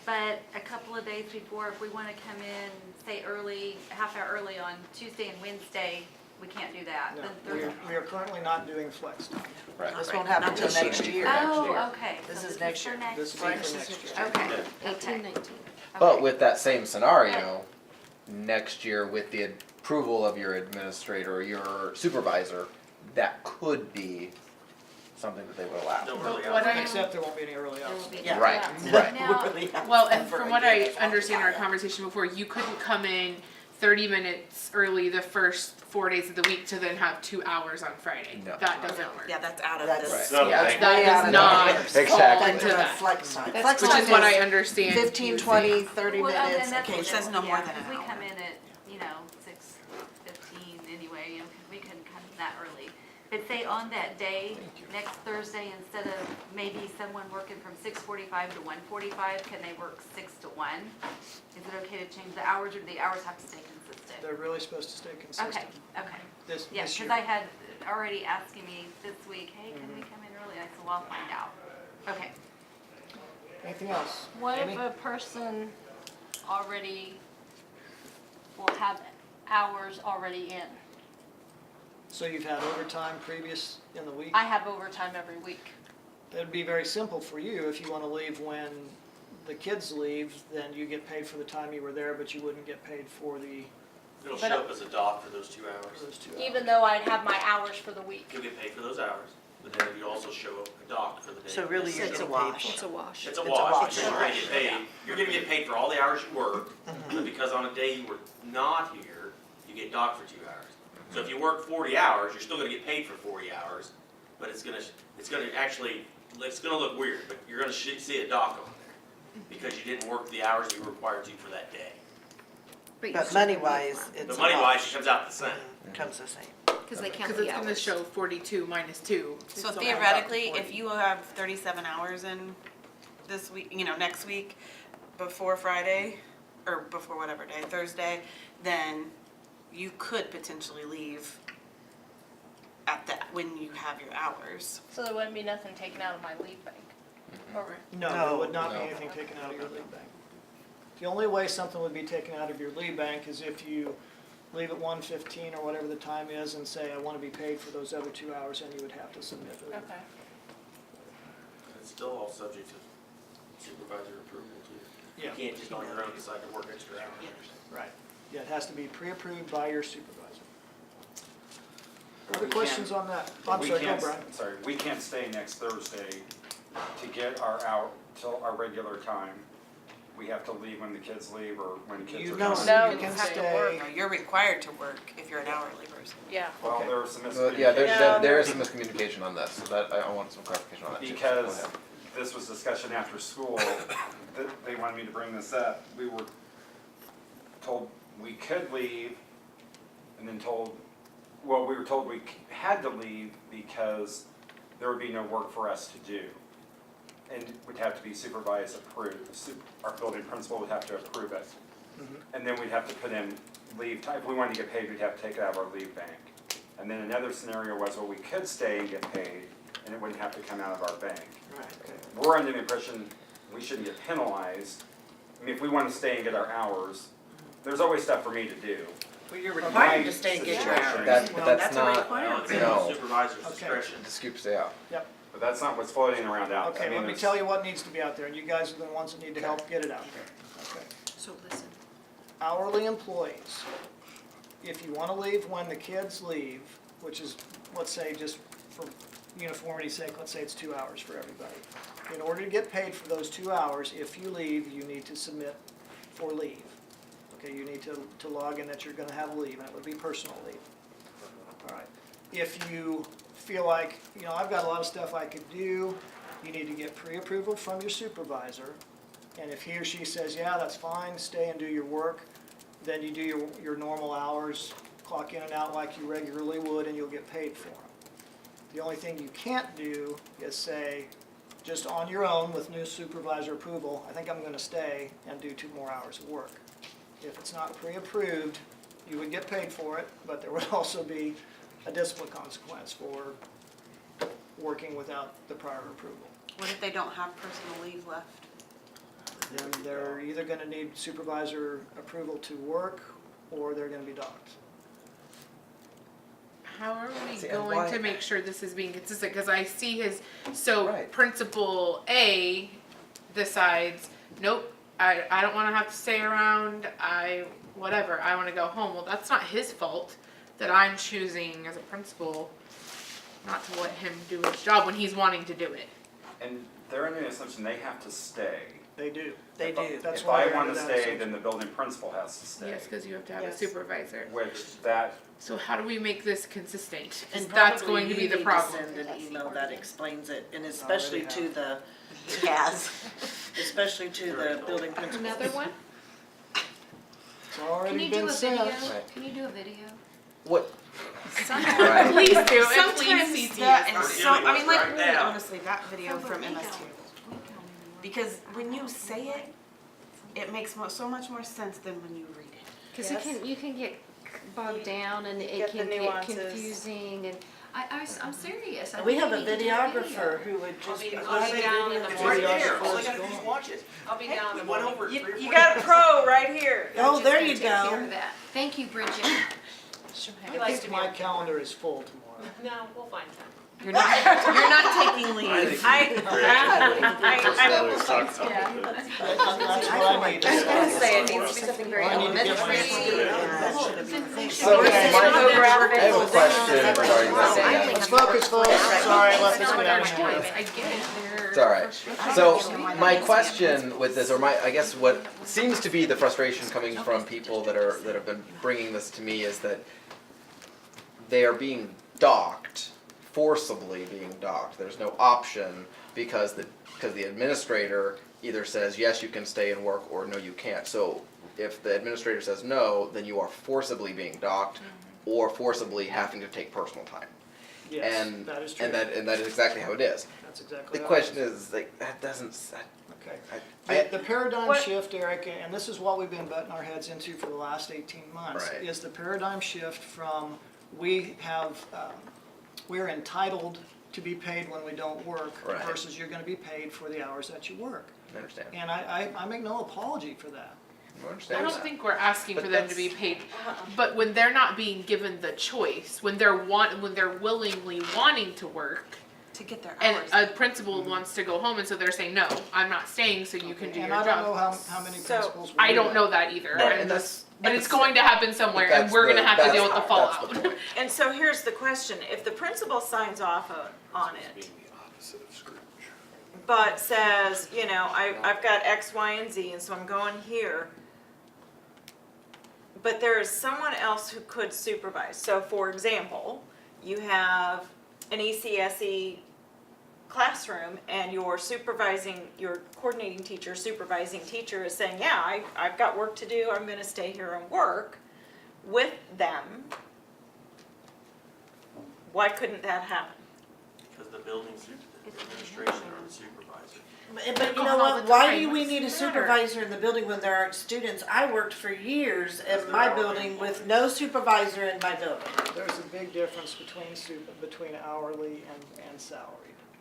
But a couple of days before, if we wanna come in, say early, half hour early on Tuesday and Wednesday, we can't do that. No, Then we Thursday. are currently not doing flex time. Right. This won't happen until next year. Oh, okay. This So is next for year. This is for year. next year. Okay, 18, okay. 19. But Okay. with that same scenario, next year with the approval of your administrator or your supervisor, that could be something that they would allow. No But early what hours. I- Except there won't be any early There hours. will be. Yeah. Right, right. Now, Well, and from what I understand our conversation before, you couldn't come in 30 minutes early the first 4 days of the week to then have 2 hours on Friday. No. That doesn't work. Yeah, that's out of That's- this. No, Yeah, thank- that Way out does of not the- fall Exactly. into Into that. flex time. That's Flex Which time is what I is understand. 15, you 20, saying. 30 Well, and minutes that's what It occasionally. says no more yeah, than an 'cause we hour. come in at, 6:15 anyway, you know, 'cause we couldn't come that early. But say on that day, next Thursday, instead of maybe someone working from 6:45 to 1:45, can they work 6 to 1? Is it okay to change the hours, or do the hours have to stay consistent? They're really supposed to stay consistent. Okay, okay. This Yeah, year. because I had already asking me this week, hey, can we come in early? I said, well, I'll find out. Okay. Anything else? What Amy? if a person already will have hours already in? So you've had overtime previous in the week? I have overtime every week. It'd be very simple for you. If you want to leave when the kids leave, then you get paid for the time you were there, but you wouldn't get paid for the, It'll But- show up as a doc for those 2 hours. those 2 hours. Even though I'd have my hours for the week. You'll get paid for those hours, but then you also show up a doc for the day. So really you're It's getting a paid wash. for It's a wash. It's a It's a wash, wash. because you're gonna get paid, you're gonna get paid for all the hours you work, but because on a day you were not here, you get docked for 2 hours. So if you work 40 hours, you're still gonna get paid for 40 hours, but it's gonna actually, it's gonna look weird, but you're gonna see a dock on there, because you didn't work the hours you were required to for that day. But money-wise, it's But a money-wise, wash. it comes out the same. Comes the same. Because they count Because the it's gonna hours. show 42 minus 2. So It still theoretically, comes out to if you have 37 hours in this week, next week, before Friday, or before whatever day, Thursday, then you could potentially leave at that, when you have your hours. So there wouldn't be nothing taken out of my leave bank. Or No, there No. would not be No. anything taken out of your leave bank. The only way something would be taken out of your leave bank is if you leave at 1:15 or whatever the time is and say, I want to be paid for those other 2 hours, and you would have to submit it. Okay. It's still all subject to supervisor approval too. Yeah. You can't just on your own decide to work extra hours. Right. Yeah, it has to be pre-approved by your supervisor. But Other we questions can't- on that? but I'm we sorry, go can't- Brian. Sorry, we can't stay next Thursday to get our regular time we have to leave when the kids leave or when kids You are know, gone? No, you you can have to stay. work. No, you're required to work if you're an hourly person. Yeah. Well, Okay. there was some Well, yeah, miscommunication. there is some miscommunication on this, so that, I want some clarification on that too. So go Because ahead. this was discussion after school, they wanted me to bring this up. We were told we could leave and then told, well, we were told we had to leave because there would be no work for us to do. And it would have to be supervised, approved. Our building principal would have to approve it. And then we'd have to put in leave time. If we wanted to get paid, we'd have to take it out of our leave bank. And then another scenario was, well, we could stay and get paid and it wouldn't have to come out of our bank. We're under the impression we shouldn't get penalized. I mean, if we want to stay and get our hours, there's always stuff for me to do. Well, you're required to stay and get your hours. That, but that's That's a not, requirement. no, Supervisor's Okay. discretion. the scoops, yeah. But that's not what's floating around out. I Okay, mean, let me there's- tell you what needs to be out there, and you guys are the ones that need to help get it out there. Okay. So listen. Hourly employees, if you wanna leave when the kids leave, which is, let's say, just for uniformity's sake, let's say it's 2 hours for everybody. In order to get paid for those 2 hours, if you leave, you need to submit for leave. Okay, you need to log in that you're gonna have leave, and it would be personal leave. All right. If you feel like, you know, I've got a lot of stuff I could do, you need to get pre-approval from your supervisor. And if he or she says, yeah, that's fine, stay and do your work, then you do your normal hours, clock in and out like you regularly would, and you'll get paid for them. The only thing you can't do is say, just on your own with new supervisor approval, I think I'm gonna stay and do 2 more hours of work. If it's not pre-approved, you would get paid for it, but there would also be a discipline consequence for working without the prior approval. What if they don't have personal leave left? Then they're either gonna need supervisor approval to work, or they're gonna be docked. How are we See, and going why- to make sure this is being consistent? Because I see so Right. principal A decides, nope, I don't want to have to stay around. Whatever, I want to go home. Well, that's not his fault that I'm choosing as a principal not to let him do his job when he's wanting to do it. And they're under the assumption they have to stay. They do. They do. That's If why I they're want under to that stay, assumption. then the building principal has to stay. Yes, because you have to have a Yes. supervisor. Which that, So how do we make this consistent? 'Cause And that's probably going to you be the need problem. Send an email that explains it, and especially to the, Yes. especially to the building principal. Another one? It's Can already you do been a sent. video? Right. Can you do a video? What, Sometimes, Right. Please do, and please sometimes CC that us. is so, I mean, like, Right really now. honestly, that video from MSU. Because when you say it, it makes so much more sense than when you read it. Because Yes. you can get bogged down and it Get the can get nuances. confusing and I'm serious. I We think have a need to do video. videographer who would just. I'll be down in the it's morning. right there, all I gotta do is watch it. I'll be down in We the went morning. over it 3 or 4 You got a pro right here. Oh, Just there gonna you take care go. of that. Thank you, Bridget. I think my calendar is full tomorrow. No, we'll find time. You're not taking leave. I'm Always talk about Yeah. it. That's what I need. I was gonna say, it needs to be something very I need to get my- elementary. That should have been the so thing. I have a question regarding this again. Let's focus, folks. Sorry, let's get out of Choice. here. I get it. It's all right. So my question with this, or I guess what seems to be the frustration coming from people that have been bringing this to me is that they are being docked, forcibly being docked. There's no option because the administrator either says yes, you can stay and work, or no, you can't. So if the administrator says no, then you are forcibly being docked, or forcibly having to take personal time. Yes, And that is true. and that is exactly how it is. That's exactly The how it question is. is, like, that doesn't, Okay. The paradigm What- shift, Eric, and this is what we've been butting our heads into for the last 18 months, Right. is the paradigm shift from we're entitled to be paid when we don't work Right. versus you're gonna be paid for the hours that you work. I understand. And I make no apology for that. I I understand don't that. think we're asking But for them to be paid, but when they're not being given the choice, when they're willingly wanting to work, To get their and hours. a principal wants to go home, and so they're saying, no, I'm not staying, so you can do And your I don't know job. how many So, principals will I do don't that. know that either, Right, and and but it's going to happen somewhere, and That's we're gonna the- have to that's- deal with the that's fallout. the point. And so here's the question, if the principal signs off on it, Being the opposite of Scrooge. but says, you know, I've got X, Y, and Z, and so I'm going here. But there is someone else who could supervise. So for example, you have an ECSE classroom and your coordinating teacher, supervising teacher is saying, yeah, I've got work to do, I'm gonna stay here and work with them. Why couldn't that happen? Because the building administration or the supervisor. But you know All what, the why time. do we What's need a the matter? supervisor in the building when there aren't students? I worked for years at my building with no supervisor in my building. There's a big difference between hourly and salary.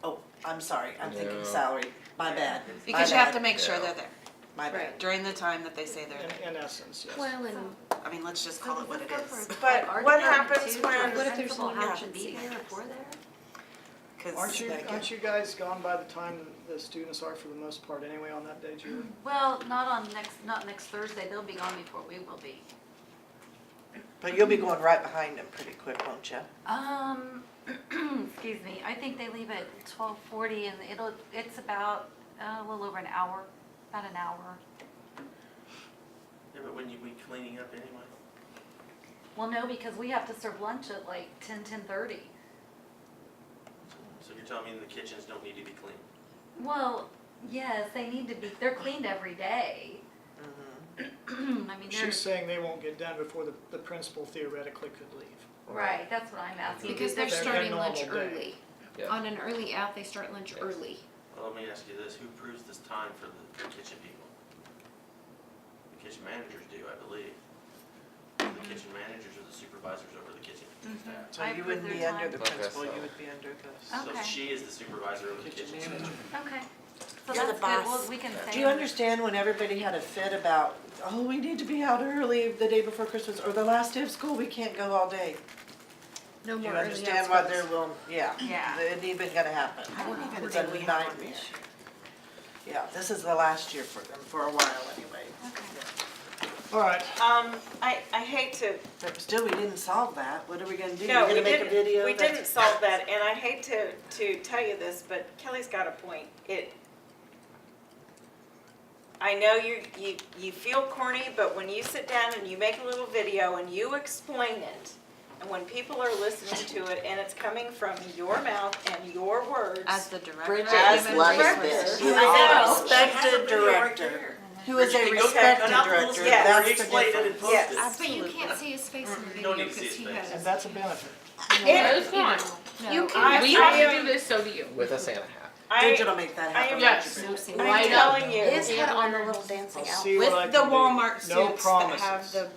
Oh, I'm sorry, I'm thinking Yeah. salary, my bad. Because My you have to bad. make sure Yeah. they're there My bad. during the time that they say they're there. In essence, yes. Well, and I mean, let's just call it what it is. But what happens when, what if there's an Have to emergency? be there before there? 'Cause Aren't you guys gone by the time the students are for the most part anyway on that day, Julie? Well, not next Thursday, they'll be gone before we will be. But you'll be going right behind them pretty quick, won't you? Excuse me, I think they leave at 12:40 and it's about a little over an hour, about an hour. Yeah, but when you be cleaning up anyway? Well, no, because we have to serve lunch at like 10:30. So you're telling me the kitchens don't need to be cleaned? Well, yes, they need to be, they're cleaned every day. Mm-hmm. I mean, they're, She's saying they won't get done before the principal theoretically could leave. right, that's what I'm asking. Because they're They're starting normal lunch day. early. Yeah. On an early out, they start lunch early. Well, let me ask you this, who approves this time for the kitchen people? The kitchen managers do, I believe. The kitchen managers are the supervisors over the kitchen staff. So I you approve wouldn't be their under time. the Okay, principal, so- you would be under the. Okay. So she is the supervisor over the Kitchen kitchen. manager. Okay, so You're the that's good, boss. well, we can say. Do you understand when everybody had a fit about, oh, we need to be out early the day before Christmas, or the last day of school, we can't go all day? No Do more you early understand why outs. there will, yeah, Yeah. it ain't even gonna happen. I don't even It's think a we have one nightmare. this year. Yeah, this is the last year for them, for a while anyway. Okay. All right, I hate to, But still, we didn't solve that, what are we gonna do? no, We're we gonna make a didn't, video we that's- didn't solve that, and I hate to tell you this, but Kelly's got a point. I know you feel corny, but when you sit down and you make a little video and you explain it, and when people are listening to it and it's coming from your mouth and your words. As the director. Bridget As is loves director. this. Who is a respected director. Who is a Bridget, go respected cut out the little director, snippet Yes. where he that's the explained it and difference. posted it. Yes. But you can't see his face in the You don't video need to see because his he face. and has. that's a benefit. No, it's not. You I- can. We I have to am- do this, so do you. With a Santa hat. Digital make that I happen. am- Yes. I'm Light up. telling you. His had on the little dancing I'll outfit. see what I With the can do. Walmart No suits that promises. have the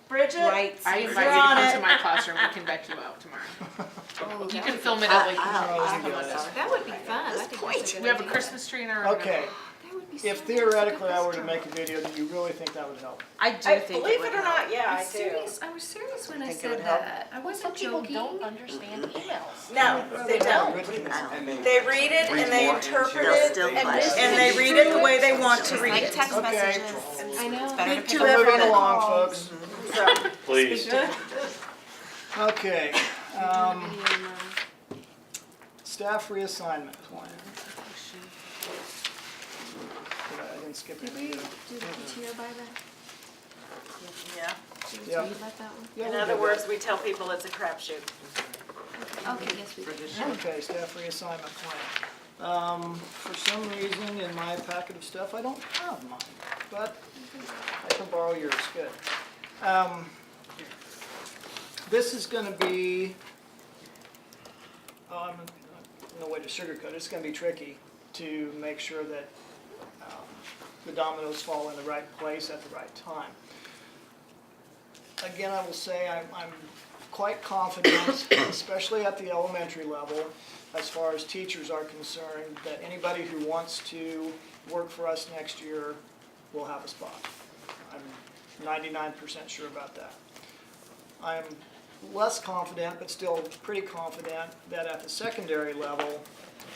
Bridget, lights. I and invite you stuff to on come it. to my classroom, we can vet you out tomorrow. You can film it I- at like, I- That would be fun. I think that's a good we have a idea. Christmas tree in our room. Okay, That would be so if nice. theoretically I were to make a video, do you really think that would help? I do I, think believe would it or help. not, yeah, I I'm do. serious. I was serious when I Think it said would help? that. I wasn't joking. understand emails. No, they don't. Good. They read it and they interpret They'll it still flash. and they read it the way they want to read Like it. text Okay. messages. I know. Better to Big pick two up Moving everything. along, folks. So, Please. Okay, Video, staff reassignment plan. I didn't skip Did it. we do the PTO buyback? yeah. Did Yeah. we let that one? Yeah, In we other did words, we tell people it's a crapshoot. Okay, yes, we did. that. Okay, staff reassignment plan. For some reason, in my packet of stuff, I don't have mine, but I can borrow yours, good. This is gonna be, no way to sugarcoat it, it's gonna be tricky to make sure that the dominoes fall in the right place at the right time. Again, I will say I'm quite confident, especially at the elementary level, as far as teachers are concerned, that anybody who wants to work for us next year will have a spot. I'm 99% sure about that. I'm less confident, but still pretty confident, that at the secondary level,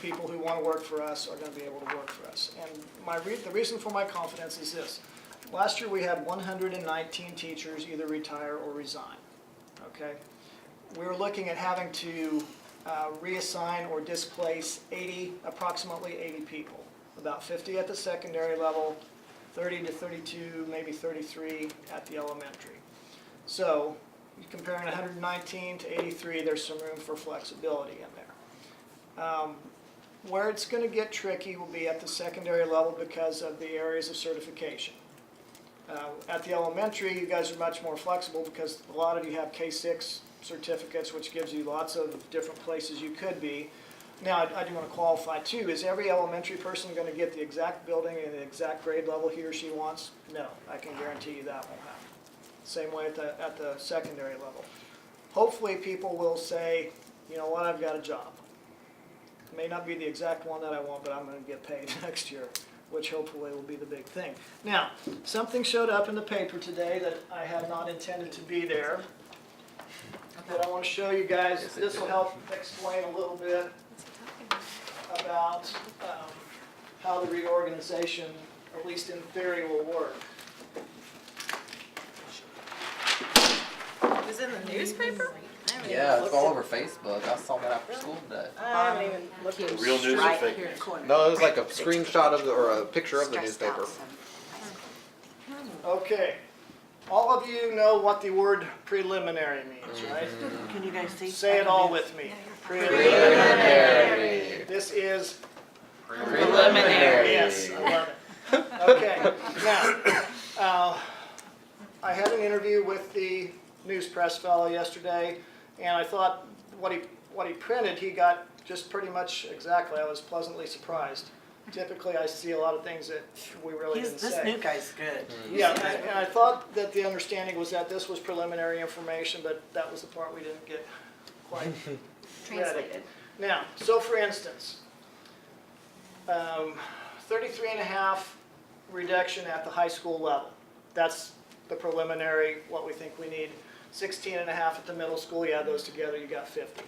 people who want to work for us are going to be able to work for us. And the reason for my confidence is this. Last year, we had 119 teachers either retire or resign, okay? We were looking at having to reassign or displace approximately 80 people. About 50 at the secondary level, 30 to 32, maybe 33 at the elementary. So you're comparing 119 to 83, there's some room for flexibility in there. Where it's going to get tricky will be at the secondary level because of the areas of certification. At the elementary, you guys are much more flexible because a lot of you have K-6 certificates, which gives you lots of different places you could be. Now, I do want to qualify too, is every elementary person going to get the exact building and the exact grade level he or she wants? No, I can guarantee you that won't happen. Same way at the secondary level. Hopefully people will say, you know what, I've got a job. It may not be the exact one that I want, but I'm going to get paid next year, which hopefully will be the big thing. Now, something showed up in the paper today that I had not intended to be there, that I want to show you guys. This will help explain a little bit about how the reorganization, at least in theory, will work. It was in the newspaper? I haven't even Yeah, it's looked all at- over Facebook. I saw that after school today. I haven't even looked at it. Real news or Right fake in the news? corner. No, it was like a screenshot of the, or a picture of the Stressed out newspaper. some. Okay. All of you know what the word preliminary means, right? Can you guys see? Say it all with me. Preliminary. This is Preliminary. Yes, I love it. Okay, now, I had an interview with the news press fellow yesterday, and I thought what he printed, he got just pretty much exactly. I was pleasantly surprised. Typically, I see a lot of things that we really didn't say. This new guy's good. Yeah, and I thought that the understanding was that this was preliminary information, but that was the part we didn't get quite ready. Translated. Now, so for instance, 33.5 reduction at the high school level. That's the preliminary, what we think we need. 16.5 at the middle school, you add those together, you got 50.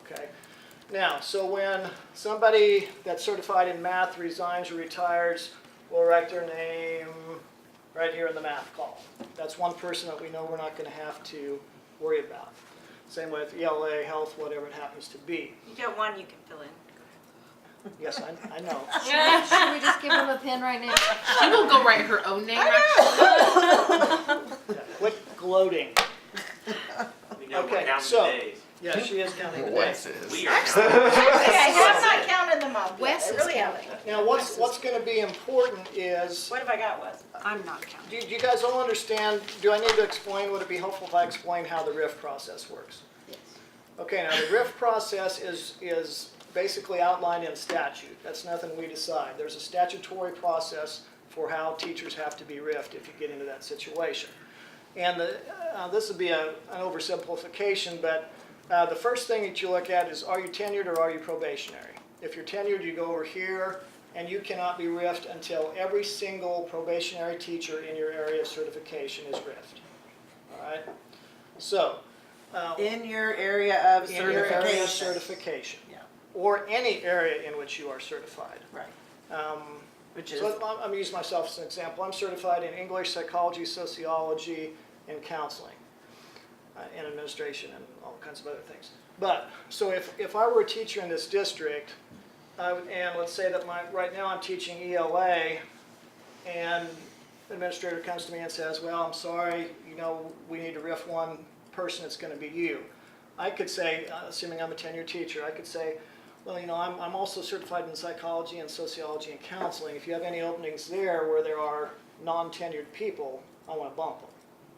Okay. Now, so when somebody that's certified in math resigns or retires, we'll write their name right here in the math column. That's one person that we know we're not going to have to worry about. Same with ELA, health, whatever it happens to be. You get one, you can fill in. Yes, I know. Should we just give him a pen right now? She will go write her own name, actually. Yeah, quit gloating. We know Okay, we're counting so- days. Yeah, she is counting the Wes days. is. We are counting. I have not counted them up yet. Wes I is really counting. haven't. Now, what's going to be important is, What have I got, Wes? I'm not counting. do you guys all understand, do I need to explain, would it be helpful if I explain how the RIF process works? Yes. Okay, now the RIF process is basically outlined in statute. That's nothing we decide. There's a statutory process for how teachers have to be RIFed if you get into that situation. And this would be an oversimplification, but the first thing that you look at is, are you tenured or are you probationary? If you're tenured, you go over here, and you cannot be RIFed until every single probationary teacher in your area of certification is RIFed. All right? So, In your area of in your area of certification. certification, Yeah. or any area in which you are certified. Right. Which is, So I'm going to use myself as an example. I'm certified in English, psychology, sociology, and counseling, and administration, and all kinds of other things. But, so if I were a teacher in this district, and let's say that right now I'm teaching ELA, and the administrator comes to me and says, well, I'm sorry, you know, we need to RIF one person, it's going to be you. I could say, assuming I'm a tenured teacher, I could say, well, you know, I'm also certified in psychology and sociology and counseling. If you have any openings there where there are non-tenured people, I want to bump them.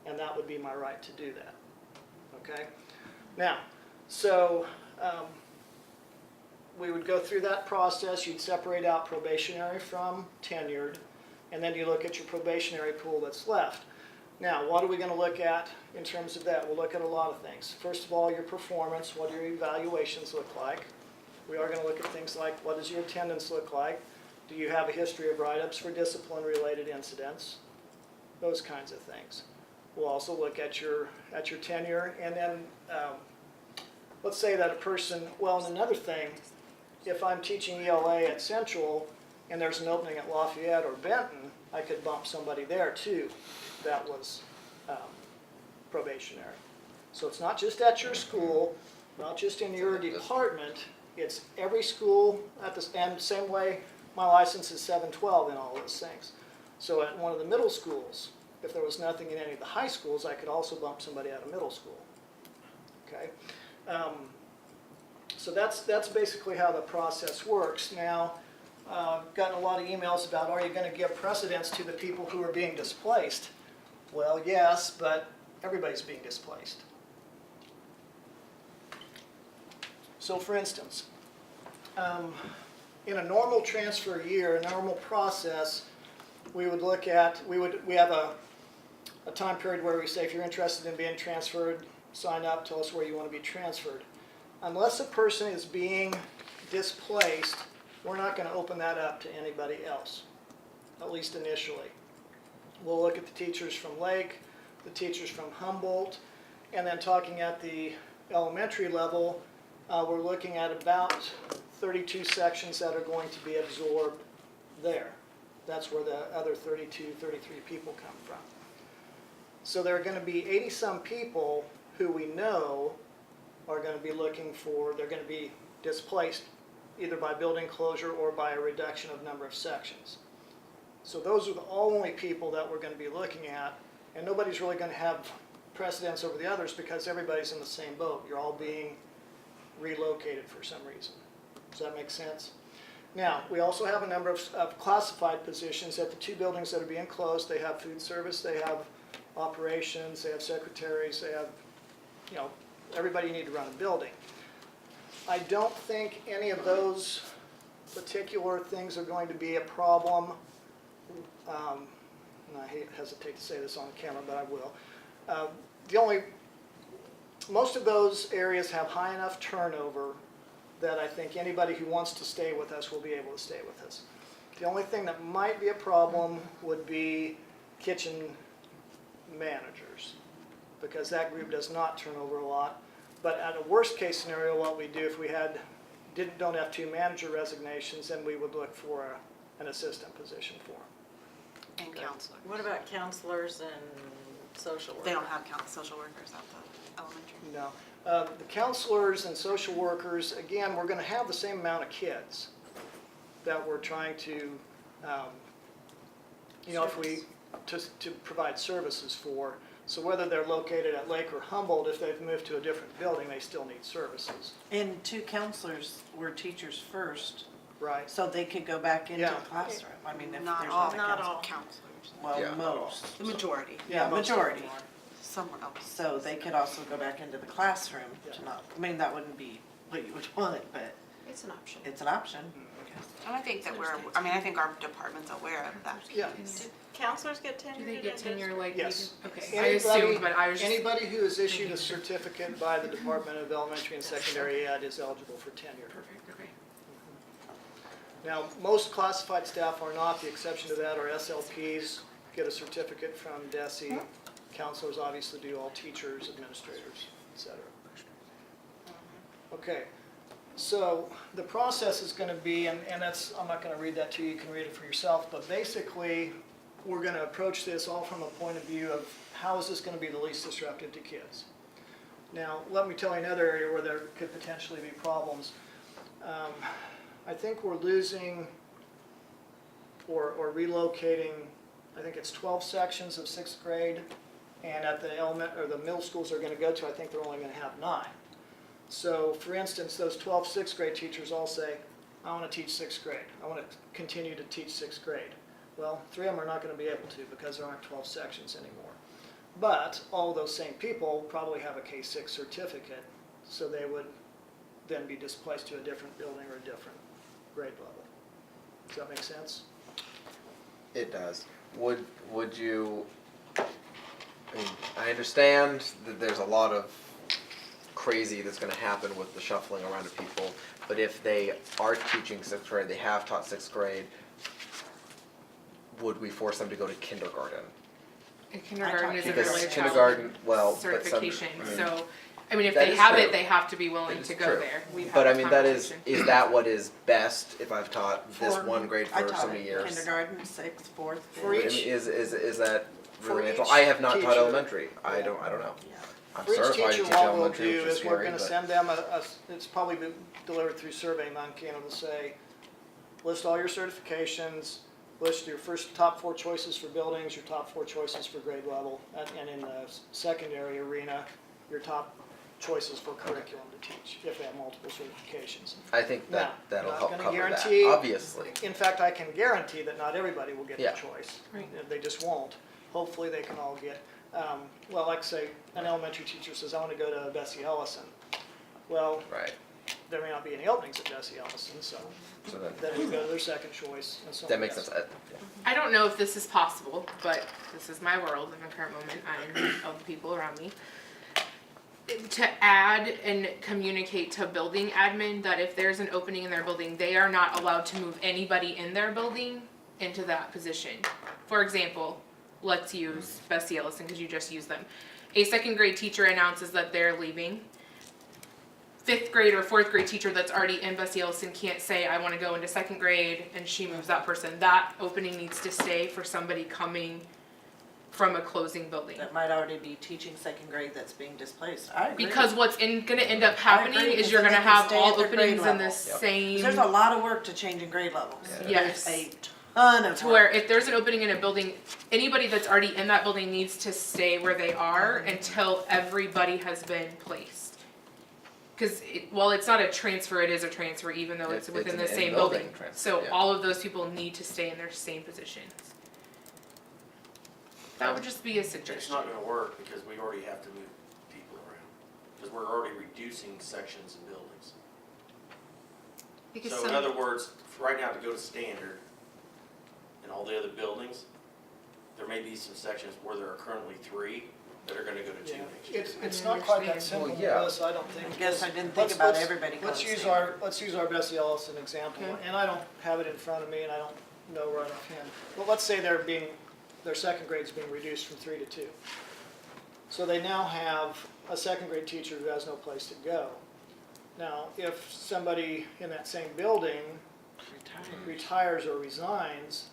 And that would be my right to do that. Okay? Now, so we would go through that process. You'd separate out probationary from tenured, and then you look at your probationary pool that's left. Now, what are we going to look at in terms of that? We'll look at a lot of things. First of all, your performance. What do your evaluations look like? We are going to look at things like, what does your attendance look like? Do you have a history of write-ups for discipline-related incidents? Those kinds of things. We'll also look at your tenure, and then let's say that a person, well, and another thing, if I'm teaching ELA at Central and there's an opening at Lafayette or Benton, I could bump somebody there too that was probationary. So it's not just at your school, Not just in your department, it's every school at the, and same way, my license is 712 in all those things. So at one of the middle schools, if there was nothing in any of the high schools, I could also bump somebody out of middle school. Okay? So that's basically how the process works. Now, I've gotten a lot of emails about, are you going to give precedence to the people who are being displaced? Well, yes, but everybody's being displaced. So for instance, in a normal transfer year, a normal process, we would look at, we have a time period where we say, if you're interested in being transferred, sign up, tell us where you want to be transferred. Unless a person is being displaced, we're not going to open that up to anybody else, at least initially. We'll look at the teachers from Lake, the teachers from Humboldt, and then talking at the elementary level, we're looking at about 32 sections that are going to be absorbed there. That's where the other 32, 33 people come from. So there are going to be 80-some people who we know are going to be looking for, they're going to be displaced either by building closure or by a reduction of number of sections. So those are the only people that we're going to be looking at, and nobody's really going to have precedence over the others because everybody's in the same boat. You're all being relocated for some reason. Does that make sense? Now, we also have a number of classified positions at the two buildings that are being closed. They have food service, they have operations, they have secretaries, they have, you know, everybody you need to run a building. I don't think any of those particular things are going to be a problem. And I hesitate to say this on camera, but I will. Most of those areas have high enough turnover that I think anybody who wants to stay with us will be able to stay with us. The only thing that might be a problem would be kitchen managers, because that group does not turn over a lot. But at a worst case scenario, what we do if we don't have two manager resignations, then we would look for an assistant position for them. And counselor. What about counselors and social workers? They don't have social workers at the elementary. No. The counselors and social workers, again, we're going to have the same amount of kids that we're trying to, to provide services for. So whether they're located at Lake or Humboldt, if they've moved to a different building, they still need services. And two counselors were teachers first, Right. so they could go back into Yeah. the classroom. I mean, if Not there's all, not a not counselor. all counselors. Well, Yeah, not all. most. The majority. Yeah, most majority. of them Somewhere else. So they could also go back into the classroom to Yeah. not, I mean, that wouldn't be what you would want, but It's an option. it's an option. And I think that I think our department's aware of that. are. Yeah. Counselors get tenure? Do they get tenure like we do? Yes. Okay, I assumed, but I was just. Anybody who is issued a certificate by the Department of Elementary and Secondary Ed is eligible for tenure. Perfect, okay. Now, most classified staff are not. The exception to that are SLPs, get a certificate from DESE. Counselors obviously do, all teachers, administrators, etc. Okay, so the process is going to be, and that's, I'm not going to read that to you, you can read it for yourself, but basically we're going to approach this all from a point of view of how is this going to be the least disruptive to kids. Now, let me tell you another area where there could potentially be problems. I think we're losing or relocating, I think it's 12 sections of 6th grade, and at the middle schools they're going to go to, I think they're only going to have 9. So, for instance, those 12 6th grade teachers all say, I want to teach 6th grade. I want to continue to teach 6th grade. Well, 3 of them are not going to be able to because there aren't 12 sections anymore. But all those same people probably have a K-6 certificate, so they would then be displaced to a different building or a different grade level. Does that make sense? It does. Would you, I mean, I understand that there's a lot of crazy that's going to happen with the shuffling around of people, but if they are teaching 6th grade, they have taught 6th grade, would we force them to go to kindergarten? And kindergarten is a Because really kindergarten, well, but some, certification, I mean, so, I mean, if that they is have true. it, they have to be willing That is to go true. there. We've had But I that mean, that is conversation. that what is best if I've taught this For- one grade I for taught so many it years? Kindergarten, 6th, 4th, For 5th. each- Is that really, each I have not taught teacher- elementary, I don't know. I'm For each certified to teacher, teach what we'll elementary, do which is is we're scary, gonna but. send them it's probably been delivered through SurveyMonkey, and it'll say, list all your certifications, list your first top 4 choices for buildings, your top 4 choices for grade level, and in the secondary arena, your top choices for curriculum to teach, if they have multiple certifications. I think Now, that'll not help gonna cover that, guarantee- obviously. In fact, I can guarantee that not everybody will get the Yeah. choice. They just won't. Hopefully, they can all get, well, like say, an elementary teacher says, I want to go to Bessie Ellison. Well, Right, there may not be any openings at Bessie Ellison, so so then, then we go to their second choice and so on. that makes sense. Yeah. I don't know if this is possible, but this is my world in the current moment. I'm of the people around me. To add and communicate to building admin that if there's an opening in their building, they are not allowed to move anybody in their building into that position. For example, let's use Bessie Ellison because you just used them. A second grade teacher announces that they're leaving. 5th grade or 4th grade teacher that's already in Bessie Ellison can't say, I want to go into 2nd grade, and she moves that person. That opening needs to stay for somebody coming from a closing building. That might already be teaching 2nd grade that's being displaced. I agree. Because what's gonna end up I happening agree, is because you're then gonna they can have stay all at their grade openings in the level. same. There's a lot of work to changing grade levels. Yes. There's a ton of To work. where if there's an opening in a building, anybody that's already in that building needs to stay where they are until everybody has been placed. Cause while it's not a transfer, it is a transfer even though it's within an the same in-building building. transfer, So yeah. all of those people need to stay in their same positions. That would just be a It's suggestion. not gonna work because we already have to move people around, because we're already reducing sections and buildings. Because So in other words, right now to go to standard in all the other buildings, there may be some sections where there are currently 3 that are gonna go to 2 Yeah, next year. it's not quite that simple, Well, yeah. Melissa, I don't think. I guess I didn't think Let's- about let's- everybody Let's going use standard. let's use our Bessie Ellison example, Okay. and I don't have it in front of me, and I don't know right offhand. But let's say their 2nd grade's being reduced from 3 to 2. So they now have a 2nd grade teacher who has no place to go. Now, if somebody in that same building retires or resigns,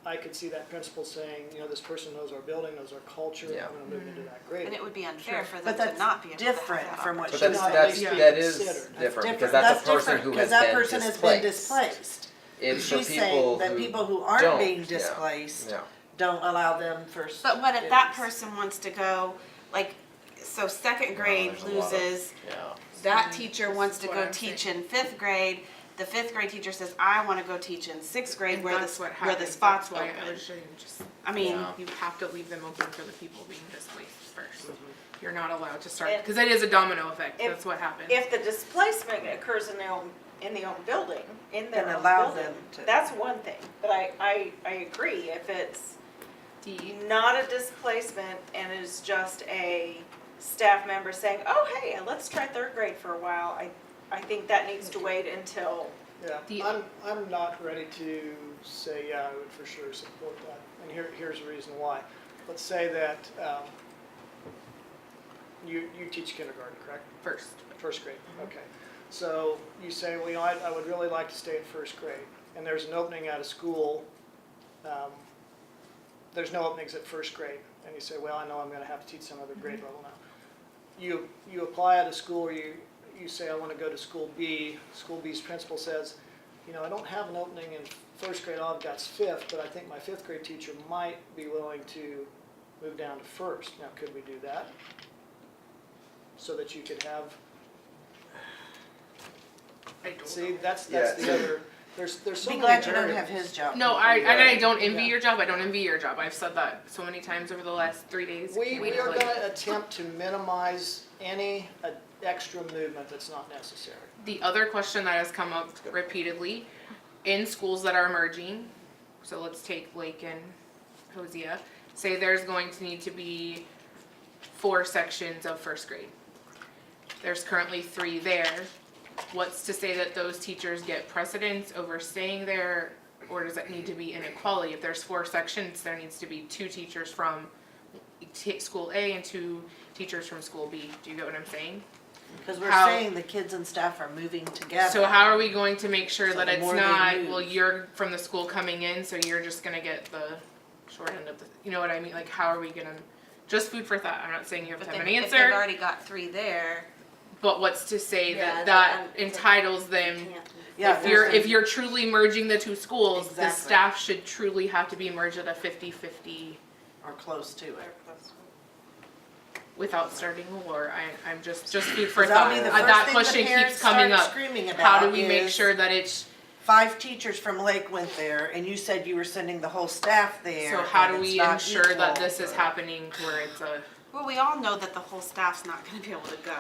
I could see that principal saying, this person knows our building, knows our culture, I'm Yeah. gonna move into that grade. And it would be unfair for them But to that's not be able to have different that from what But she Should that's, not said. at that's, least be that is considered. different, because that's a person who has Because that been person has been displaced. displaced. It's for She's people saying that who people who aren't don't, being yeah. displaced Yeah, don't allow them for. But what if that students. person wants to go, like, so 2nd grade there's a lot of- loses, yeah. that teacher wants to That's go what I'm teach in 5th grade, the 5th grade teacher says, I wanna go teach in 6th grade And where that's what where the happens. spot's That's why open. I was saying just. I mean, Yeah. You have to leave them open for the people being displaced first. You're not allowed to start, And because it is a domino effect, if- that's what happens. If the displacement occurs in the own building, in their Then own allow building, them to- that's one thing. But I agree, if it's D, not a displacement and is just a staff member saying, oh, hey, let's try 3rd grade for a while, I think that needs to wait until, Yeah, I'm not ready to say, yeah, I would for sure support that. And here's the reason why. Let's say that you teach kindergarten, correct? First grade, okay. So you say, well, I would really like to stay in 1st grade. And there's an opening at a school, there's no openings at 1st grade. And you say, well, I know I'm gonna have to teach some other grade level now. You apply at a school, or you say, I want to go to school B. School B's principal says, I don't have an opening in 1st grade, all I've got is 5th, but I think my 5th grade teacher might be willing to move down to 1st. Now, could we do that? So that you could have, I don't see, know. that's Yeah. the other, there's so Be many glad you don't variables. have his job. No, I don't envy Yeah. your job, I don't envy your job, I've said that so many times over the last 3 days. We are Like, going to attempt to minimize any extra movement that's not necessary. The other question that has come up repeatedly, in schools that are emerging, so let's take Lake and Hosea, say there's going to need to be 4 sections of 1st grade. There's currently 3 there. What's to say that those teachers get precedence over staying there, or does it need to be inequality? If there's 4 sections, there needs to be 2 teachers from school A and 2 teachers from school B. Do you get what I'm saying? Because we're How- saying the kids and staff are moving together. So how are we going to make sure So that the it's more they not, move. well, you're from the school coming in, so you're just gonna get the short end of the, you know what I mean? Like, how are we gonna, just food for thought. I'm not saying you have to But have then an if they've answer, already got 3 there, but what's to say Yeah, that that- entitles them? Yeah, If you're truly merging the two schools, the Exactly. staff should truly have to be merged at a 50-50 or close to it. without starting a war. I'm just food for That'll thought. be the That first thing the question parents keeps coming start up. screaming How do about we make is- sure that it's, 5 teachers from Lake went there, and you said you were sending the whole staff there. so how do and it's we not ensure that equal. this is happening to where it's a, well, we all know that the whole staff's not gonna be able to go